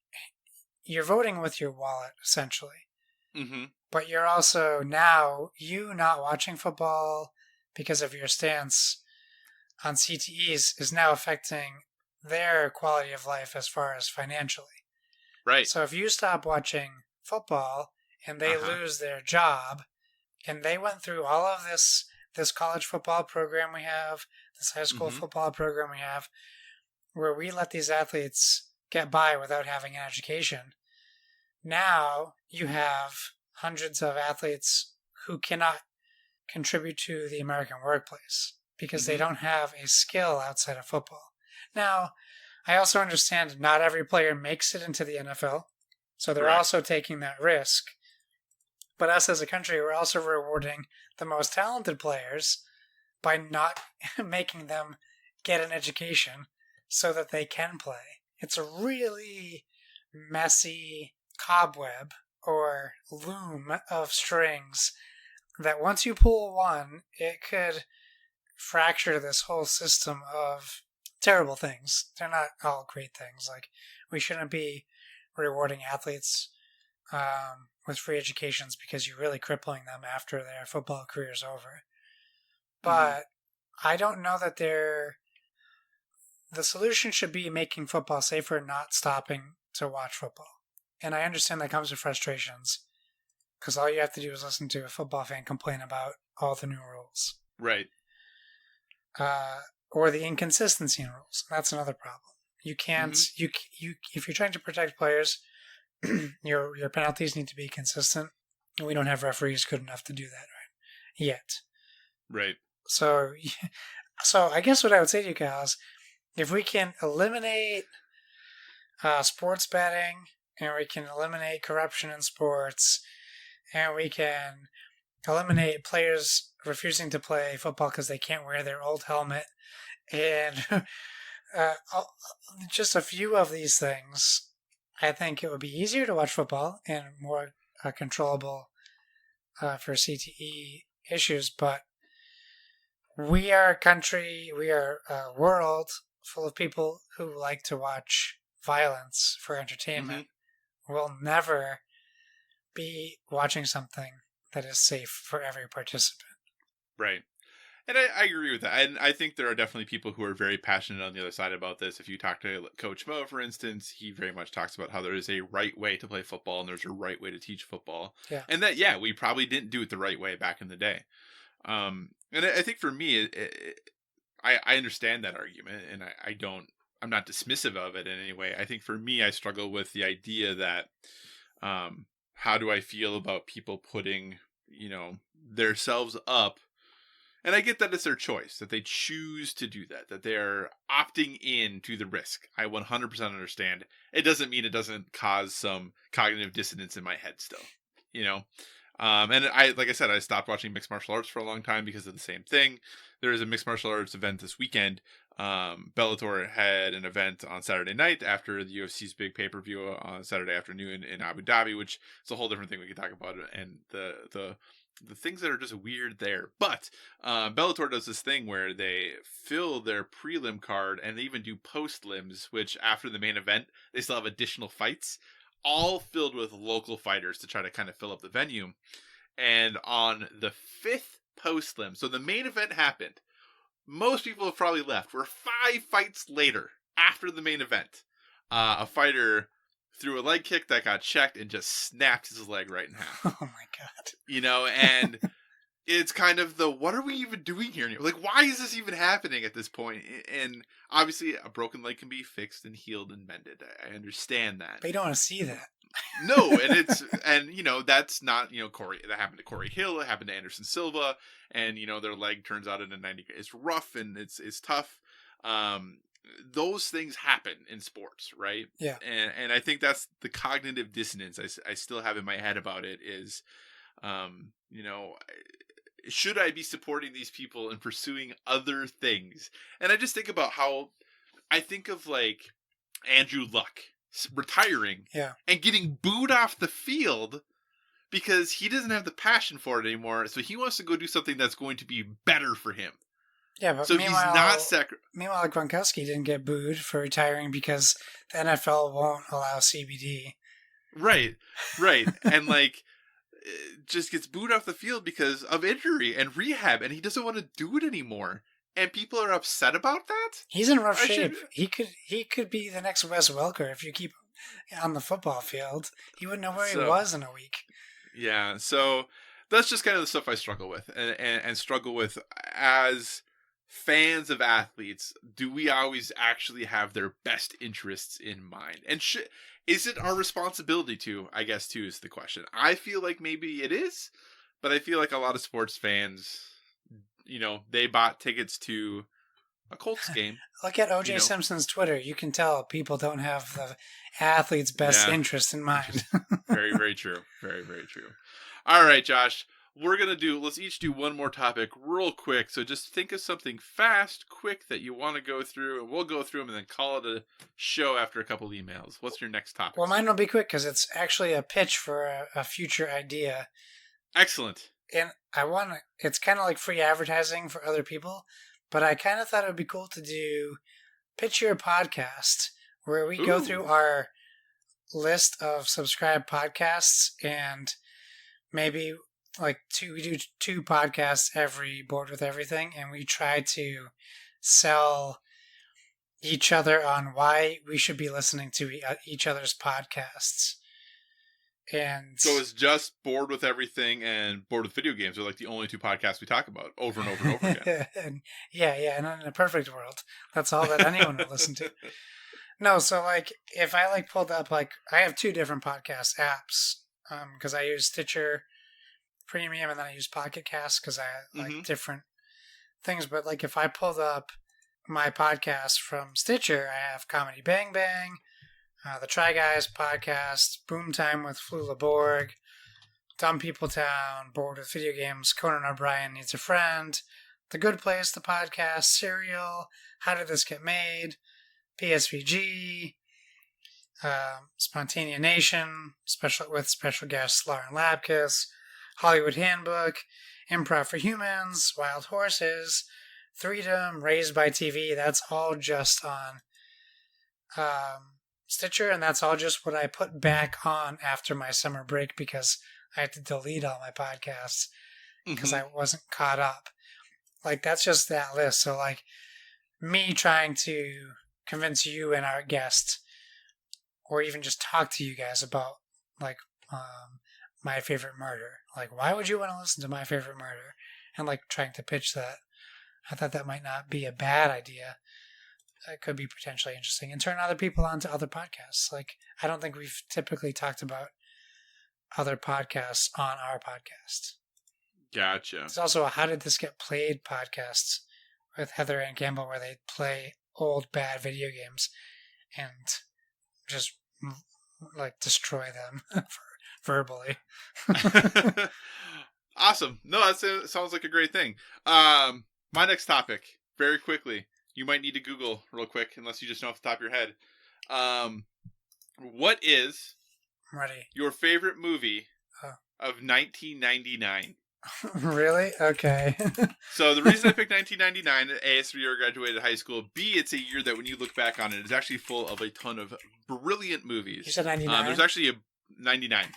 voting with your wallet, essentially. Mm-hmm. But you're also now, you not watching football because of your stance on CTEs is now affecting their quality of life as far as financially. Right. So if you stop watching football and they lose their job, and they went through all of this college football program we have, this high school football program we have, where we let these athletes get by without having an education. Now you have hundreds of athletes who cannot contribute to the American workplace because they don't have a skill outside of football. Now, I also understand not every player makes it into the NFL, so they're also taking that risk. But us as a country, we're also rewarding the most talented players by not making them get an education so that they can play. It's a really messy cobweb or loom of strings that once you pull one, it could fracture this whole system of terrible things. They're not all great things. Like, we shouldn't be rewarding athletes with free educations because you're really crippling them after their football career is over. But I don't know that the solution should be making football safer, not stopping to watch football. And I understand that comes with frustrations because all you have to do is listen to a football fan complain about all the new rules. Right. Or the inconsistency in rules. That's another problem. You can't, you if you're trying to protect players, your penalties need to be consistent. And we don't have referees good enough to do that yet. Right. So I guess what I would say to you guys, if we can eliminate sports betting, and we can eliminate corruption in sports, and we can eliminate players refusing to play football because they can't wear their old helmet, and just a few of these things, I think it would be easier to watch football and more controllable for CTE issues. But we are a country, we are a world full of people who like to watch violence for entertainment. We'll never be watching something that is safe for every participant. Right. And I agree with that. And I think there are definitely people who are very passionate on the other side about this. If you talk to Coach Mo, for instance, he very much talks about how there is a right way to play football and there's a right way to teach football. Yeah. And that, we probably didn't do it the right way back in the day. And I think for me, I understand that argument, and I'm not dismissive of it in any way. I think for me, I struggle with the idea that, how do I feel about people putting, themselves up? And I get that it's their choice, that they choose to do that they're opting in to the risk. I 100% understand. It doesn't mean it doesn't cause some cognitive dissonance in my head still, And like I said, I stopped watching mixed martial arts for a long time because of the same thing. There is a mixed martial arts event this weekend. Bellator had an event on Saturday night after the UFC's big pay-per-view on Saturday afternoon in Abu Dhabi, which is a whole different thing we could talk about, and the things that are just weird there. But Bellator does this thing where they fill their prelim card and they even do post limbs, which after the main event, they still have additional fights, all filled with local fighters to try to kind of fill up the venue. And on the 5th post limb, so the main event happened. Most people have probably left. We're 5 fights later after the main event. A fighter threw a leg kick that got checked and just snapped his leg right in half. Oh my God. And it's kind of what are we even doing here? Like, why is this even happening at this point? And obviously a broken leg can be fixed and healed and mended. I understand that. But you don't want to see that. No, and that's not, Corey, that happened to Corey Hill, it happened to Anderson Silva, and, their leg turns out in a 90, it's rough and it's tough. Those things happen in sports, right? Yeah. And I think that's the cognitive dissonance I still have in my head about it is, should I be supporting these people and pursuing other things? And I just think about how I think of like Andrew Luck retiring and getting booed off the field because he doesn't have the passion for it anymore. So he wants to go do something that's going to be better for him. Yeah, but so meanwhile, he's not meanwhile, Gronkowski didn't get booed for retiring because the NFL won't allow CBD. Right. And like, just gets booed off the field because of injury and rehab, and he doesn't want to do it anymore. And people are upset about that. He's in rough shape. He could be the next Wes Welker if you keep him on the football field. He wouldn't know where he was in a week. Yeah, so that's just kind of the stuff I struggle with, and struggle with as fans of athletes. Do we always actually have their best interests in mind? And is it our responsibility to? I guess too is the question. I feel like maybe it is, but I feel like a lot of sports fans, they bought tickets to a Colts game. Look at O.J. Simpson's Twitter. You can tell people don't have the athlete's best interest in mind. Very, very true. Very, very true. All right, Josh. Let's each do one more topic real quick. So just think of something fast, quick that you want to go through, and we'll go through them and then call it a show after a couple emails. What's your next topic? Well, mine will be quick because it's actually a pitch for a future idea. Excellent. And it's kind of like free advertising for other people, but I kind of thought it would be cool to do Pitch Your Podcast, where we go through our list of subscribed podcasts, and maybe we do 2 podcasts every Board with Everything, and we try to sell each other on why we should be listening to each other's podcasts. And so it's just Bored with Everything and Bored with Video Games are like the only 2 podcasts we talk about over and over and over again. And and in a perfect world, that's all that anyone would listen to. No, so if I pulled up I have 2 different podcast apps because I use Stitcher Premium and then I use Pocket Cast because I like different things. But if I pulled up my podcast from Stitcher, I have Comedy Bang Bang, the Try Guys podcast, Boom Time with Flula Borg, Dumb People Town, Bored with Video Games, Conan O'Brien Needs a Friend, The Good Place, the podcast, Serial, How Did This Get Made, PSVG, Spontanea Nation, with special guests Lauren Lapkus, Hollywood Handbook, Improv for Humans, Wild Horses, Freedom, Raised by TV. That's all just on Stitcher, and that's all just what I put back on after my summer break because I had to delete all my podcasts because I wasn't caught up. That's just that list. So me trying to convince you and our guest, or even just talk to you guys about My Favorite Murder. Why would you want to listen to My Favorite Murder? And trying to pitch that. I thought that might not be a bad idea. It could be potentially interesting and turn other people on to other podcasts. I don't think we've typically talked about other podcasts on our podcast. Gotcha. There's also a How Did This Get Played podcast with Heather Ann Campbell where they play old bad video games and just destroy them verbally. Awesome. No, that sounds like a great thing. My next topic, very quickly. You might need to Google real quick, unless you just know off the top of your head. What is your favorite movie of 1999? Really? Okay. So the reason I picked 1999, A, it's the year I graduated high school. B, it's a year that when you look back on it, it's actually full of a ton of brilliant movies. You said 99? There's actually a 99.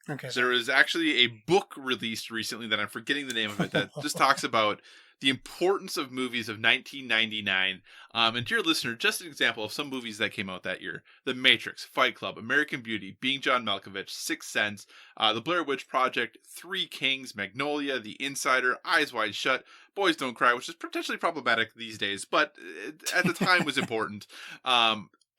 Okay. There was actually a book released recently that I'm forgetting the name of it that just talks about the importance of movies of 1999. And dear listener, just an example of some movies that came out that year. The Matrix, Fight Club, American Beauty, Being John Malkovich, Sixth Sense, The Blair Witch Project, Three Kings, Magnolia, The Insider, Eyes Wide Shut, Boys Don't Cry, which is potentially problematic these days, but at the time was important.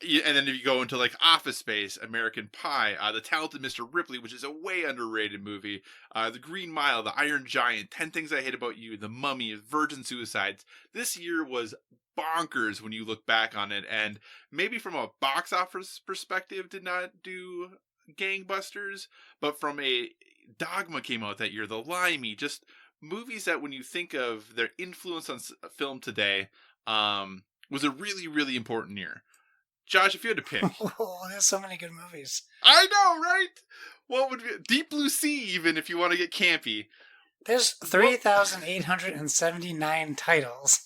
And then if you go into Office Space, American Pie, The Talented Mr. Ripley, which is a way underrated movie, The Green Mile, The Iron Giant, 10 Things I Hate About You, The Mummy, Virgin Suicides. This year was bonkers when you look back on it, and maybe from a box office perspective did not do gangbusters, but from a Dogma came out that year, The Limey, just movies that when you think of their influence on film today, was a really, really important year. Josh, if you had to pick. Oh, there's so many good movies. I know, right? What would be Deep Blue Sea, even if you want to get campy. There's 3,879 titles.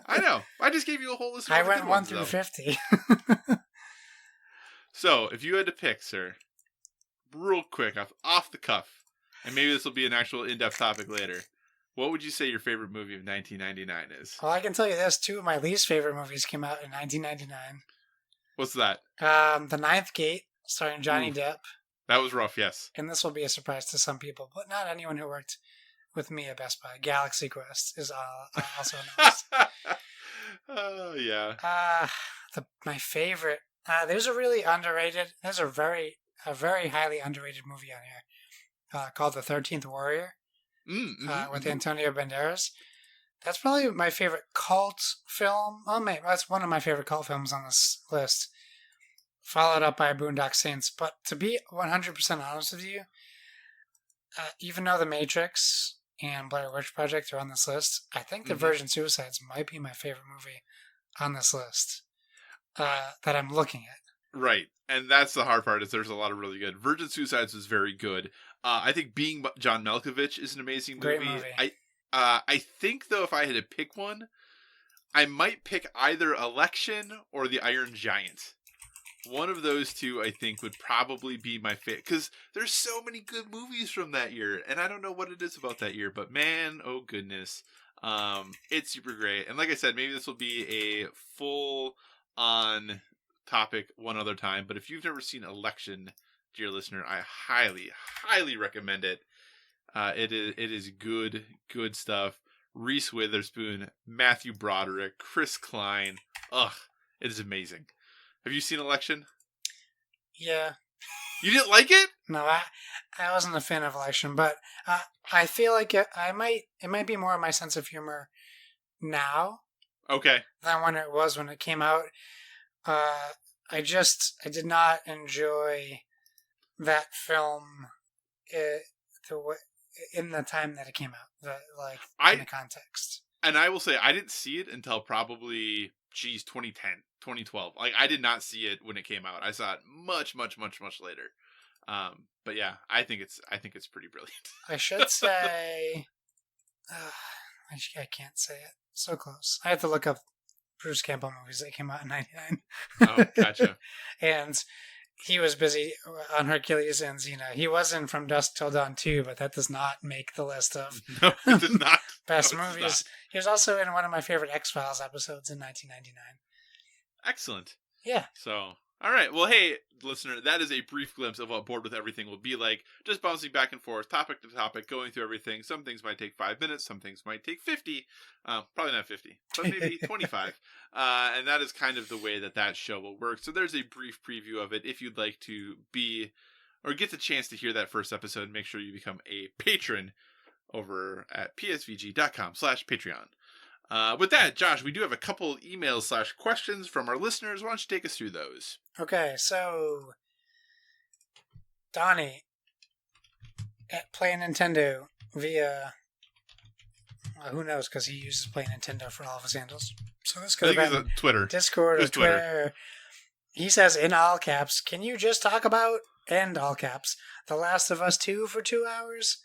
I know. I just gave you a whole list of I went 1 ones, through though. 50. So, if you had to pick, sir, real quick, off the cuff, and maybe this will be an actual in-depth topic later, what would you say your favorite movie of 1999 is? Well, I can tell you this. 2 of my least favorite movies came out in 1999. What's that? The Ninth Gate, starring Johnny Depp. That was rough, yes. And this will be a surprise to some people, but not anyone who worked with me at Best Buy. Galaxy Quest is also on the list. Oh, yeah. My favorite. There's a really underrated. There's a very highly underrated movie on here called The 13th Warrior with Antonio Banderas. That's probably my favorite cult film. Oh, man, that's one of my favorite cult films on this list. Followed up by Boondock Saints. But to be 100% honest with you, even though The Matrix and Blair Witch Project are on this list, I think The Virgin Suicides might be my favorite movie on this list that I'm looking at. Right. And that's the hard part, is there's a lot of really good. Virgin Suicides was very good. I think Being John Malkovich is an amazing movie. Great movie. I think, though, if I had to pick one, I might pick either Election or The Iron Giant. One of those two, I think, would probably be my favorite. Because there's so many good movies from that year. And I don't know what it is about that year. But man, oh goodness. It's super great. And like I said, maybe this will be a full-on topic one other time. But if you've never seen Election, dear listener, I highly, highly recommend it. It is good stuff. Reese Witherspoon, Matthew Broderick, Chris Klein. Ugh, it is amazing. Have you seen Election? Yeah. You didn't like it? No, I wasn't a fan of Election, but I feel like it might be more of my sense of humor now. Okay. Than when it was when it came out. I did not enjoy that film in the time that it came out. In the context. And I will say, I didn't see it until probably, 2010, 2012. Like, I did not see it when it came out. I saw it much, much, much, much later. But yeah, I think it's pretty brilliant. I should say, I can't say it. So close. I have to look up Bruce Campbell movies that came out in '99. Oh, gotcha. And he was busy on Hercules and Xena. He was in From Dusk Till Dawn too, but that does not make the list of No, it does not. best movies. He was also in one of my favorite X-Files episodes in 1999. Excellent. Yeah. So, all right. Well, hey, listener, that is a brief glimpse of what Bored with Everything will be like. Just bouncing back and forth, topic to topic, going through everything. Some things might take 5 minutes. Some things might take 50. Probably not 50, but maybe 25. And that is kind of the way that show will work. So there's a brief preview of it. If you'd like to be, or get the chance to hear that first episode, make sure you become a patron over at psvg.com/Patreon. With that, Josh, we do have a couple emails / questions from our listeners. Why don't you take us through those? Okay, so Donnie at Play Nintendo via who knows, because he uses Play Nintendo for all of his handles. So this could have been Twitter, Discord, or Twitter. He says in all caps, "Can you just talk about," and all caps, "The Last of Us 2 for 2 hours?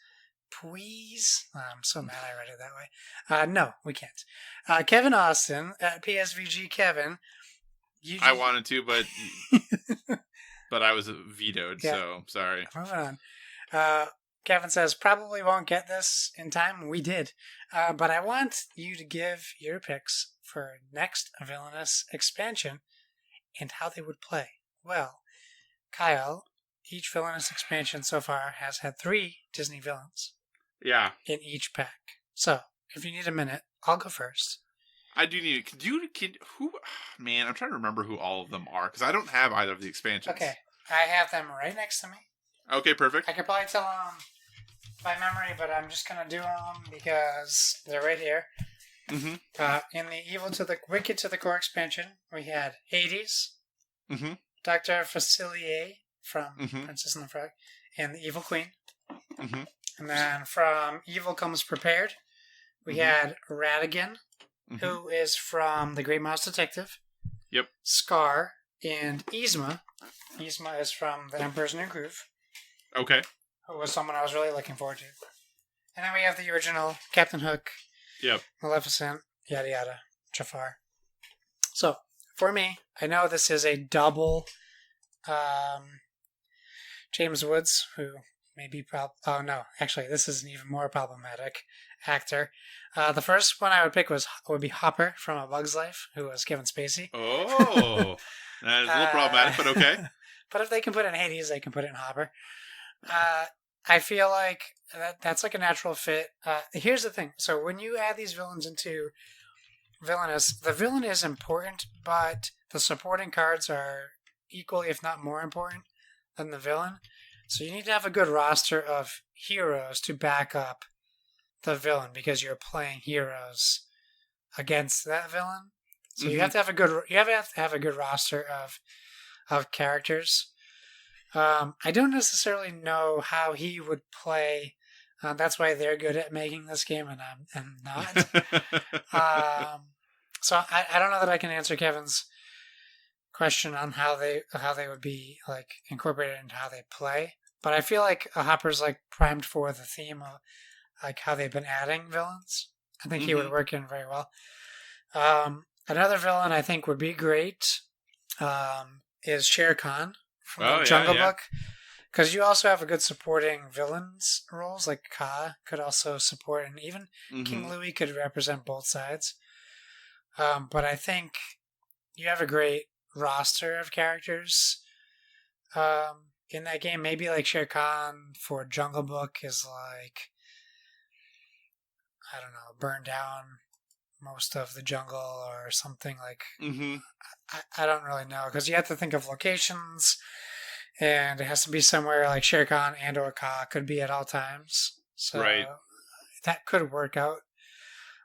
Please?" I'm so mad I read it that way. No, we can't. Kevin Austin at PSVG Kevin. I wanted to, but I was vetoed, so sorry. Moving on. Kevin says, "Probably won't get this in time." We did. But I want you to give your picks for next Villainous expansion and how they would play. Well, Kyle, each Villainous expansion so far has had 3 Disney villains. Yeah. In each pack. So, if you need a minute, I'll go first. I do need. Man, I'm trying to remember who all of them are because I don't have either of the expansions. Okay, I have them right next to me. Okay, perfect. I could probably tell them by memory, but I'm just gonna do them because they're right here. Mm-hmm. In the Wicked to the Core expansion, we had Hades, mm-hmm. Dr. Facilier from Princess and the Frog, and the Evil Queen. Mm-hmm. And then from Evil Comes Prepared, we had Ratigan, who is from The Great Mouse Detective. Yep. Scar, and Yzma. Yzma is from The Emperor's New Groove. Okay. Who was someone I was really looking forward to. And then we have the original Captain Hook, Yep. Maleficent, yada yada, Jafar. So, for me, I know this is a double James Woods, who may be oh no, actually this is an even more problematic actor. The first one I would pick would be Hopper from A Bug's Life, who was Kevin Spacey. Oh, that is a little problematic, but okay. But if they can put it in Hades, they can put it in Hopper. I feel like that's like a natural fit. Here's the thing. So when you add these villains into Villainous, the villain is important, but the supporting cards are equally, if not more important than the villain. So you need to have a good roster of heroes to back up the villain, because you're playing heroes against that villain. So you have to have a good roster of characters. I don't necessarily know how he would play. That's why they're good at making this game, and I'm not. So I don't know that I can answer Kevin's question on how they would be like incorporated into how they play. But I feel like Hopper's like primed for the theme of like how they've been adding villains. I think he would work in very well. Another villain I think would be great is Shere Khan from Jungle Book, because you also have a good supporting villains roles. Like Kaa could also support, and even King Louis could represent both sides. But I think you have a great roster of characters in that game. Maybe like Shere Khan for Jungle Book is like, I don't know, burn down most of the jungle or something like. I don't really know, because you have to think of locations, and it has to be somewhere like Shere Khan and or Kaa could be at all times. So that could work out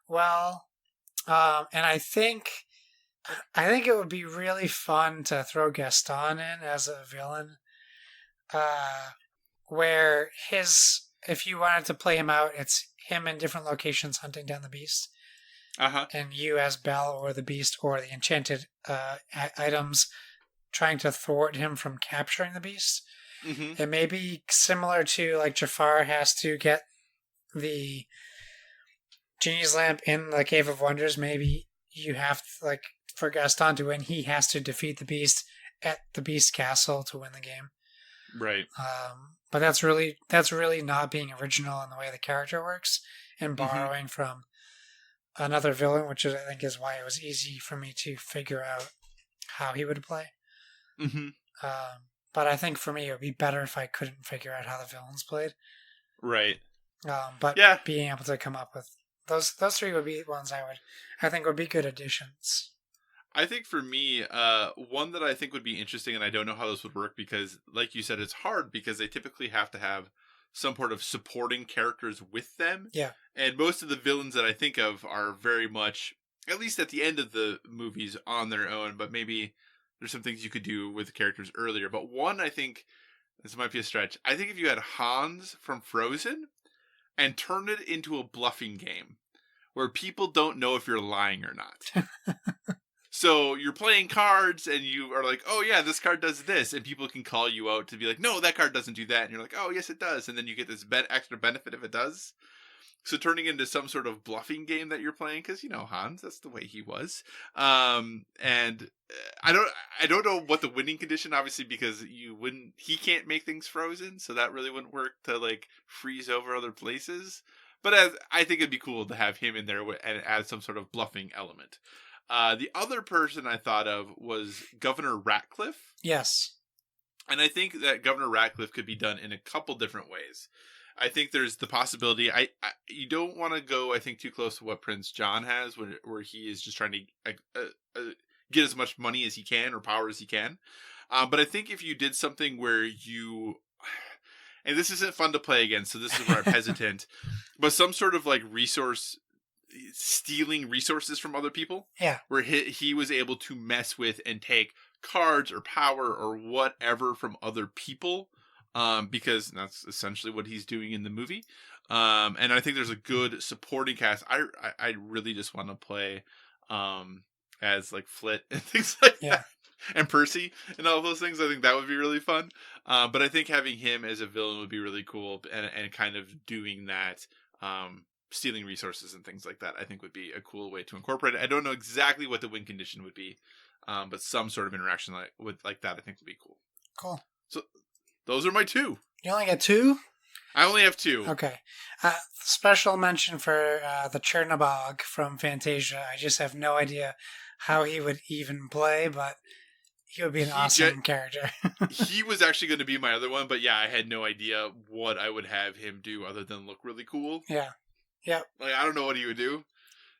well. And I think it would be really fun to throw Gaston in as a villain, where if you wanted to play him out, it's him in different locations hunting down the beast. And you as Belle or the beast or the enchanted items trying to thwart him from capturing the beast. It may be similar to like Jafar has to get the Genie's lamp in the Cave of Wonders. Maybe you have to, like, for Gaston to win, he has to defeat the beast at the beast castle to win the game. Right. But that's really not being original in the way the character works, and borrowing from another villain, which I think is why it was easy for me to figure out how he would play. But I think for me it would be better if I couldn't figure out how the villains played. Right. But being able to come up with those three would be ones I think would be good additions. I think for me, one that I think would be interesting, and I don't know how this would work because, like you said, it's hard because they typically have to have some sort of supporting characters with them. Yeah. And most of the villains that I think of are very much, at least at the end of the movies, on their own, but maybe there's some things you could do with the characters earlier. But one, I think, this might be a stretch, I think if you had Hans from Frozen and turned it into a bluffing game where people don't know if you're lying or not. So you're playing cards and you are like, oh yeah, this card does this. And people can call you out to be like, no, that card doesn't do that. And you're like, oh yes, it does. And then you get this extra benefit if it does. So turning into some sort of bluffing game that you're playing, because, you know, Hans, that's the way he was. And I don't know what the winning condition, obviously, because he can't make things frozen. So that really wouldn't work to like freeze over other places. But I think it'd be cool to have him in there and add some sort of bluffing element. The other person I thought of was Governor Ratcliffe. Yes. And I think that Governor Ratcliffe could be done in a couple different ways. I think there's the possibility. You don't want to go, I think, too close to what Prince John has, where he is just trying to get as much money as he can or power as he can. But I think if you did something where you, and this isn't fun to play against, so this is where I'm hesitant, but some sort of like stealing resources from other people. Yeah. Where he was able to mess with and take cards or power or whatever from other people. Because that's essentially what he's doing in the movie. And I think there's a good supporting cast. I really just want to play as like Flit and things like that. And Percy and all those things. I think that would be really fun. But I think having him as a villain would be really cool, and kind of doing that stealing resources and things like that, I think would be a cool way to incorporate it. I don't know exactly what the win condition would be, but some sort of interaction like that I think would be cool. Cool. So those are my 2. You only get 2? I only have 2. Okay. Special mention for the Chernobog from Fantasia. I just have no idea how he would even play, but he would be an awesome character. He was actually going to be my other one, but yeah, I had no idea what I would have him do other than look really cool. Yeah. Yep. Like, I don't know what he would do.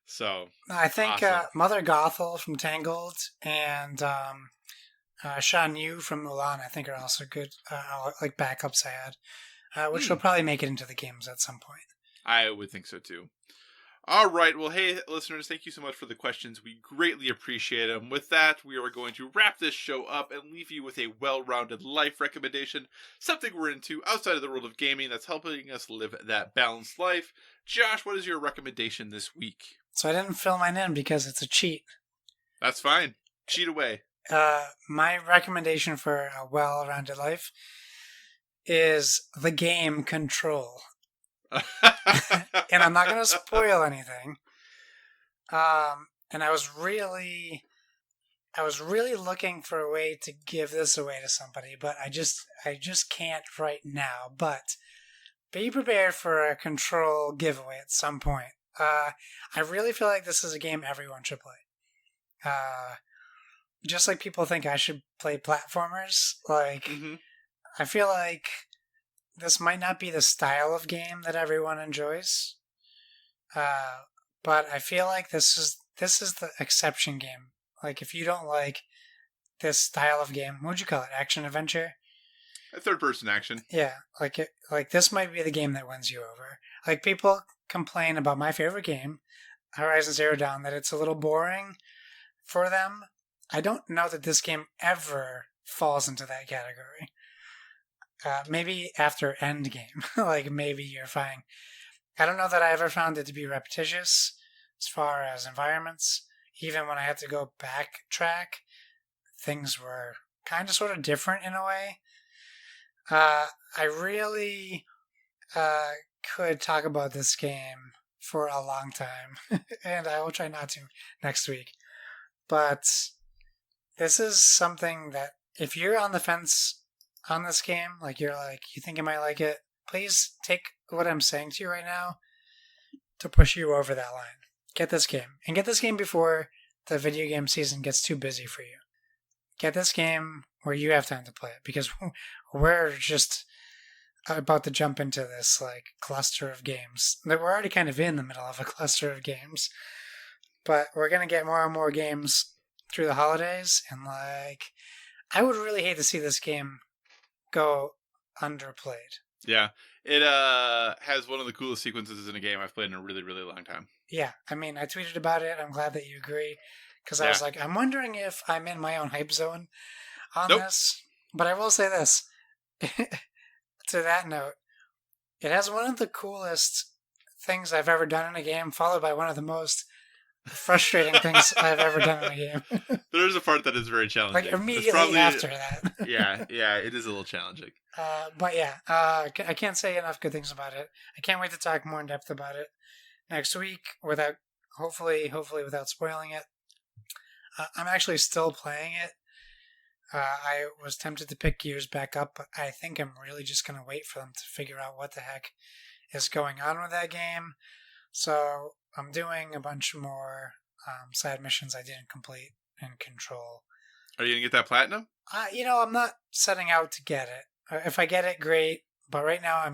So I think awesome. Mother Gothel from Tangled and Shan Yu from Mulan, I think, are also good like backups I had, which will probably make it into the games at some point. I would think so too. All right. Well, hey, listeners, thank you so much for the questions. We greatly appreciate them. With that, we are going to wrap this show up and leave you with a well-rounded life recommendation, something we're into outside of the world of gaming that's helping us live that balanced life. Josh, what is your recommendation this week? So I didn't fill mine in because it's a cheat. That's fine. Cheat away. My recommendation for a well-rounded life is the game Control. And I'm not going to spoil anything. And I was really looking for a way to give this away to somebody, but I just can't right now. But be prepared for a Control giveaway at some point. I really feel like this is a game everyone should play. Just like people think I should play platformers, like I feel like this might not be the style of game that everyone enjoys, but I feel like this is the exception game. Like, if you don't like this style of game, what would you call it? Action adventure? A third-person action. Yeah, like this might be the game that wins you over. Like, people complain about my favorite game, Horizon Zero Dawn, that it's a little boring for them. I don't know that this game ever falls into that category. Maybe after Endgame, like maybe you're fine. I don't know that I ever found it to be repetitious as far as environments. Even when I had to go backtrack, things were kind of sort of different in a way. I really could talk about this game for a long time, and I will try not to next week. But this is something that if you're on the fence on this game, like you think you might like it, please take what I'm saying to you right now to push you over that line. Get this game. And get this game before the video game season gets too busy for you. Get this game where you have time to play it, because we're just about to jump into this like cluster of games. We're already kind of in the middle of a cluster of games, but we're going to get more and more games through the holidays, and like I would really hate to see this game go underplayed. Yeah, it has one of the coolest sequences in a game I've played in a really, really long time. Yeah, I mean, I tweeted about it. I'm glad that you agree, because I was like, I'm wondering if I'm in my own hype zone on this. But I will say this, to that note, it has one of the coolest things I've ever done in a game, followed by one of the most frustrating things I've ever done in a game. There's a part that is very challenging. Like immediately after that. yeah, it is a little challenging. But yeah, I can't say enough good things about it. I can't wait to talk more in depth about it next week without, hopefully without spoiling it. I'm actually still playing it. I was tempted to pick Gears back up, but I think I'm really just going to wait for them to figure out what the heck is going on with that game. So I'm doing a bunch more side missions I didn't complete in Control. Are you going to get that platinum? I'm not setting out to get it. If I get it, great. But right now, I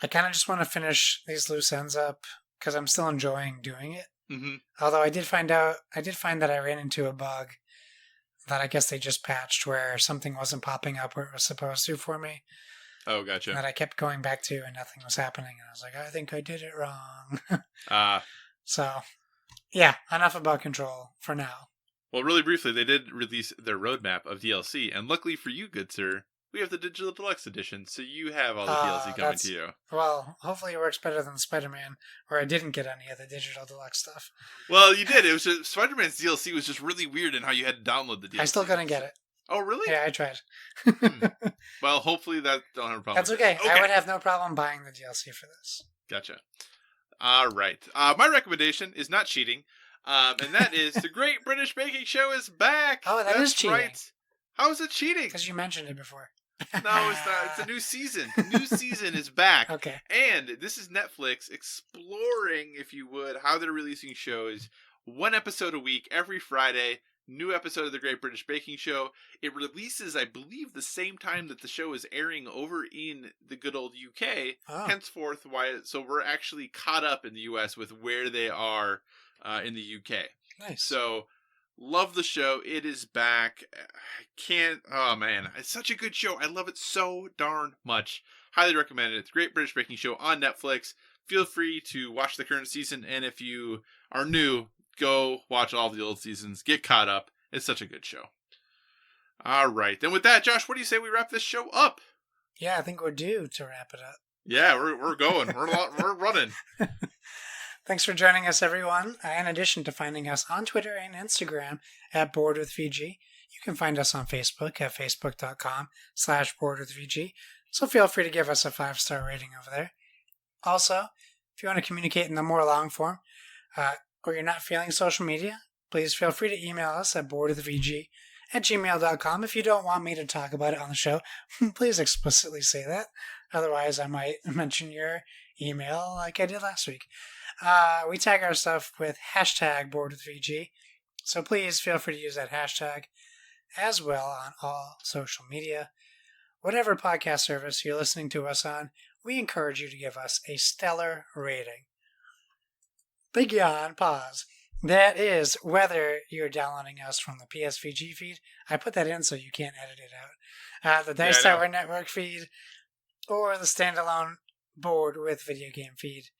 kind of just want to finish these loose ends up because I'm still enjoying doing it. Mm-hmm. Although I did find that I ran into a bug that I guess they just patched where something wasn't popping up where it was supposed to for me. Oh, gotcha. That I kept going back to and nothing was happening. And I was like, I think I did it wrong. So, yeah, enough about Control for now. Well, really briefly, they did release their roadmap of DLC. And luckily for you, good sir, we have the Digital Deluxe Edition. So you have all the DLC coming to you. Well, hopefully it works better than Spider-Man, where I didn't get any of the Digital Deluxe stuff. Well, you did. It was just Spider-Man's DLC was just really weird in how you had to download the DLC. I still couldn't get it. Oh, really? Yeah, I tried. Well, hopefully that don't have a problem. That's okay. I would have no problem buying the DLC for this. Gotcha. All right. My recommendation is not cheating, and that is The Great British Baking Show is back. Oh, that's cheating. Right. How is it cheating? Because you mentioned it before. No, it's not. It's a new season. The new season is back. Okay. And this is Netflix exploring, if you would, how they're releasing shows. 1 episode a week, every Friday. New episode of The Great British Baking Show. It releases, I believe, the same time that the show is airing over in the good old UK. Oh. Henceforth, so we're actually caught up in the US with where they are in the UK. Nice. So, love the show. It is back. Oh man, it's such a good show. I love it so darn much. Highly recommend it. It's The Great British Baking Show on Netflix. Feel free to watch the current season, and if you are new, go watch all the old seasons. Get caught up. It's such a good show. All right. Then with that, Josh, what do you say we wrap this show up? Yeah, I think we're due to wrap it up. Yeah, we're going. We're running. Thanks for joining us, everyone. In addition to finding us on Twitter and Instagram at BoardWithVG, you can find us on Facebook at facebook.com/BoardWithVG. So feel free to give us a 5-star rating over there. Also, if you want to communicate in the more long form, or you're not feeling social media, please feel free to email us at boardwithvg@gmail.com. If you don't want me to talk about it on the show, please explicitly say that. Otherwise, I might mention your email like I did last week. We tag our stuff with #BoardWithVG, so please feel free to use that hashtag as well on all social media. Whatever podcast service you're listening to us on, we encourage you to give us a stellar rating. Big yawn, pause. That is whether you're downloading us from the PSVG feed. I put that in so you can't edit it out. The Dice Tower Network feed, or the standalone Board with Video Game feed.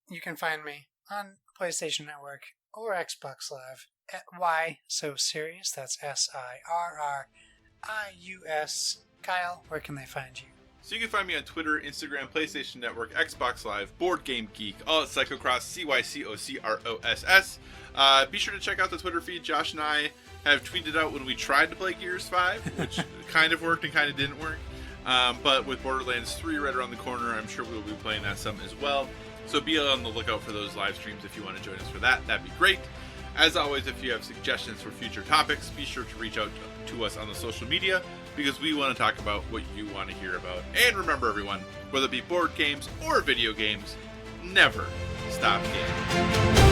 You can find me on PlayStation Network or Xbox Live at Why So Serious. That's SIRRIUS. Kyle, where can they find you? So you can find me on Twitter, Instagram, PlayStation Network, Xbox Live, Board Game Geek, all at Psychocross, CYCOCROSS. Be sure to check out the Twitter feed. Josh and I have tweeted out when we tried to play Gears 5, which kind of worked and kind of didn't work. But with Borderlands 3 right around the corner, I'm sure we'll be playing that some as well. So be on the lookout for those live streams if you want to join us for that. That'd be great. As always, if you have suggestions for future topics, be sure to reach out to us on the social media, because we want to talk about what you want to hear about. And remember, everyone, whether it be board games or video games, never stop gaming.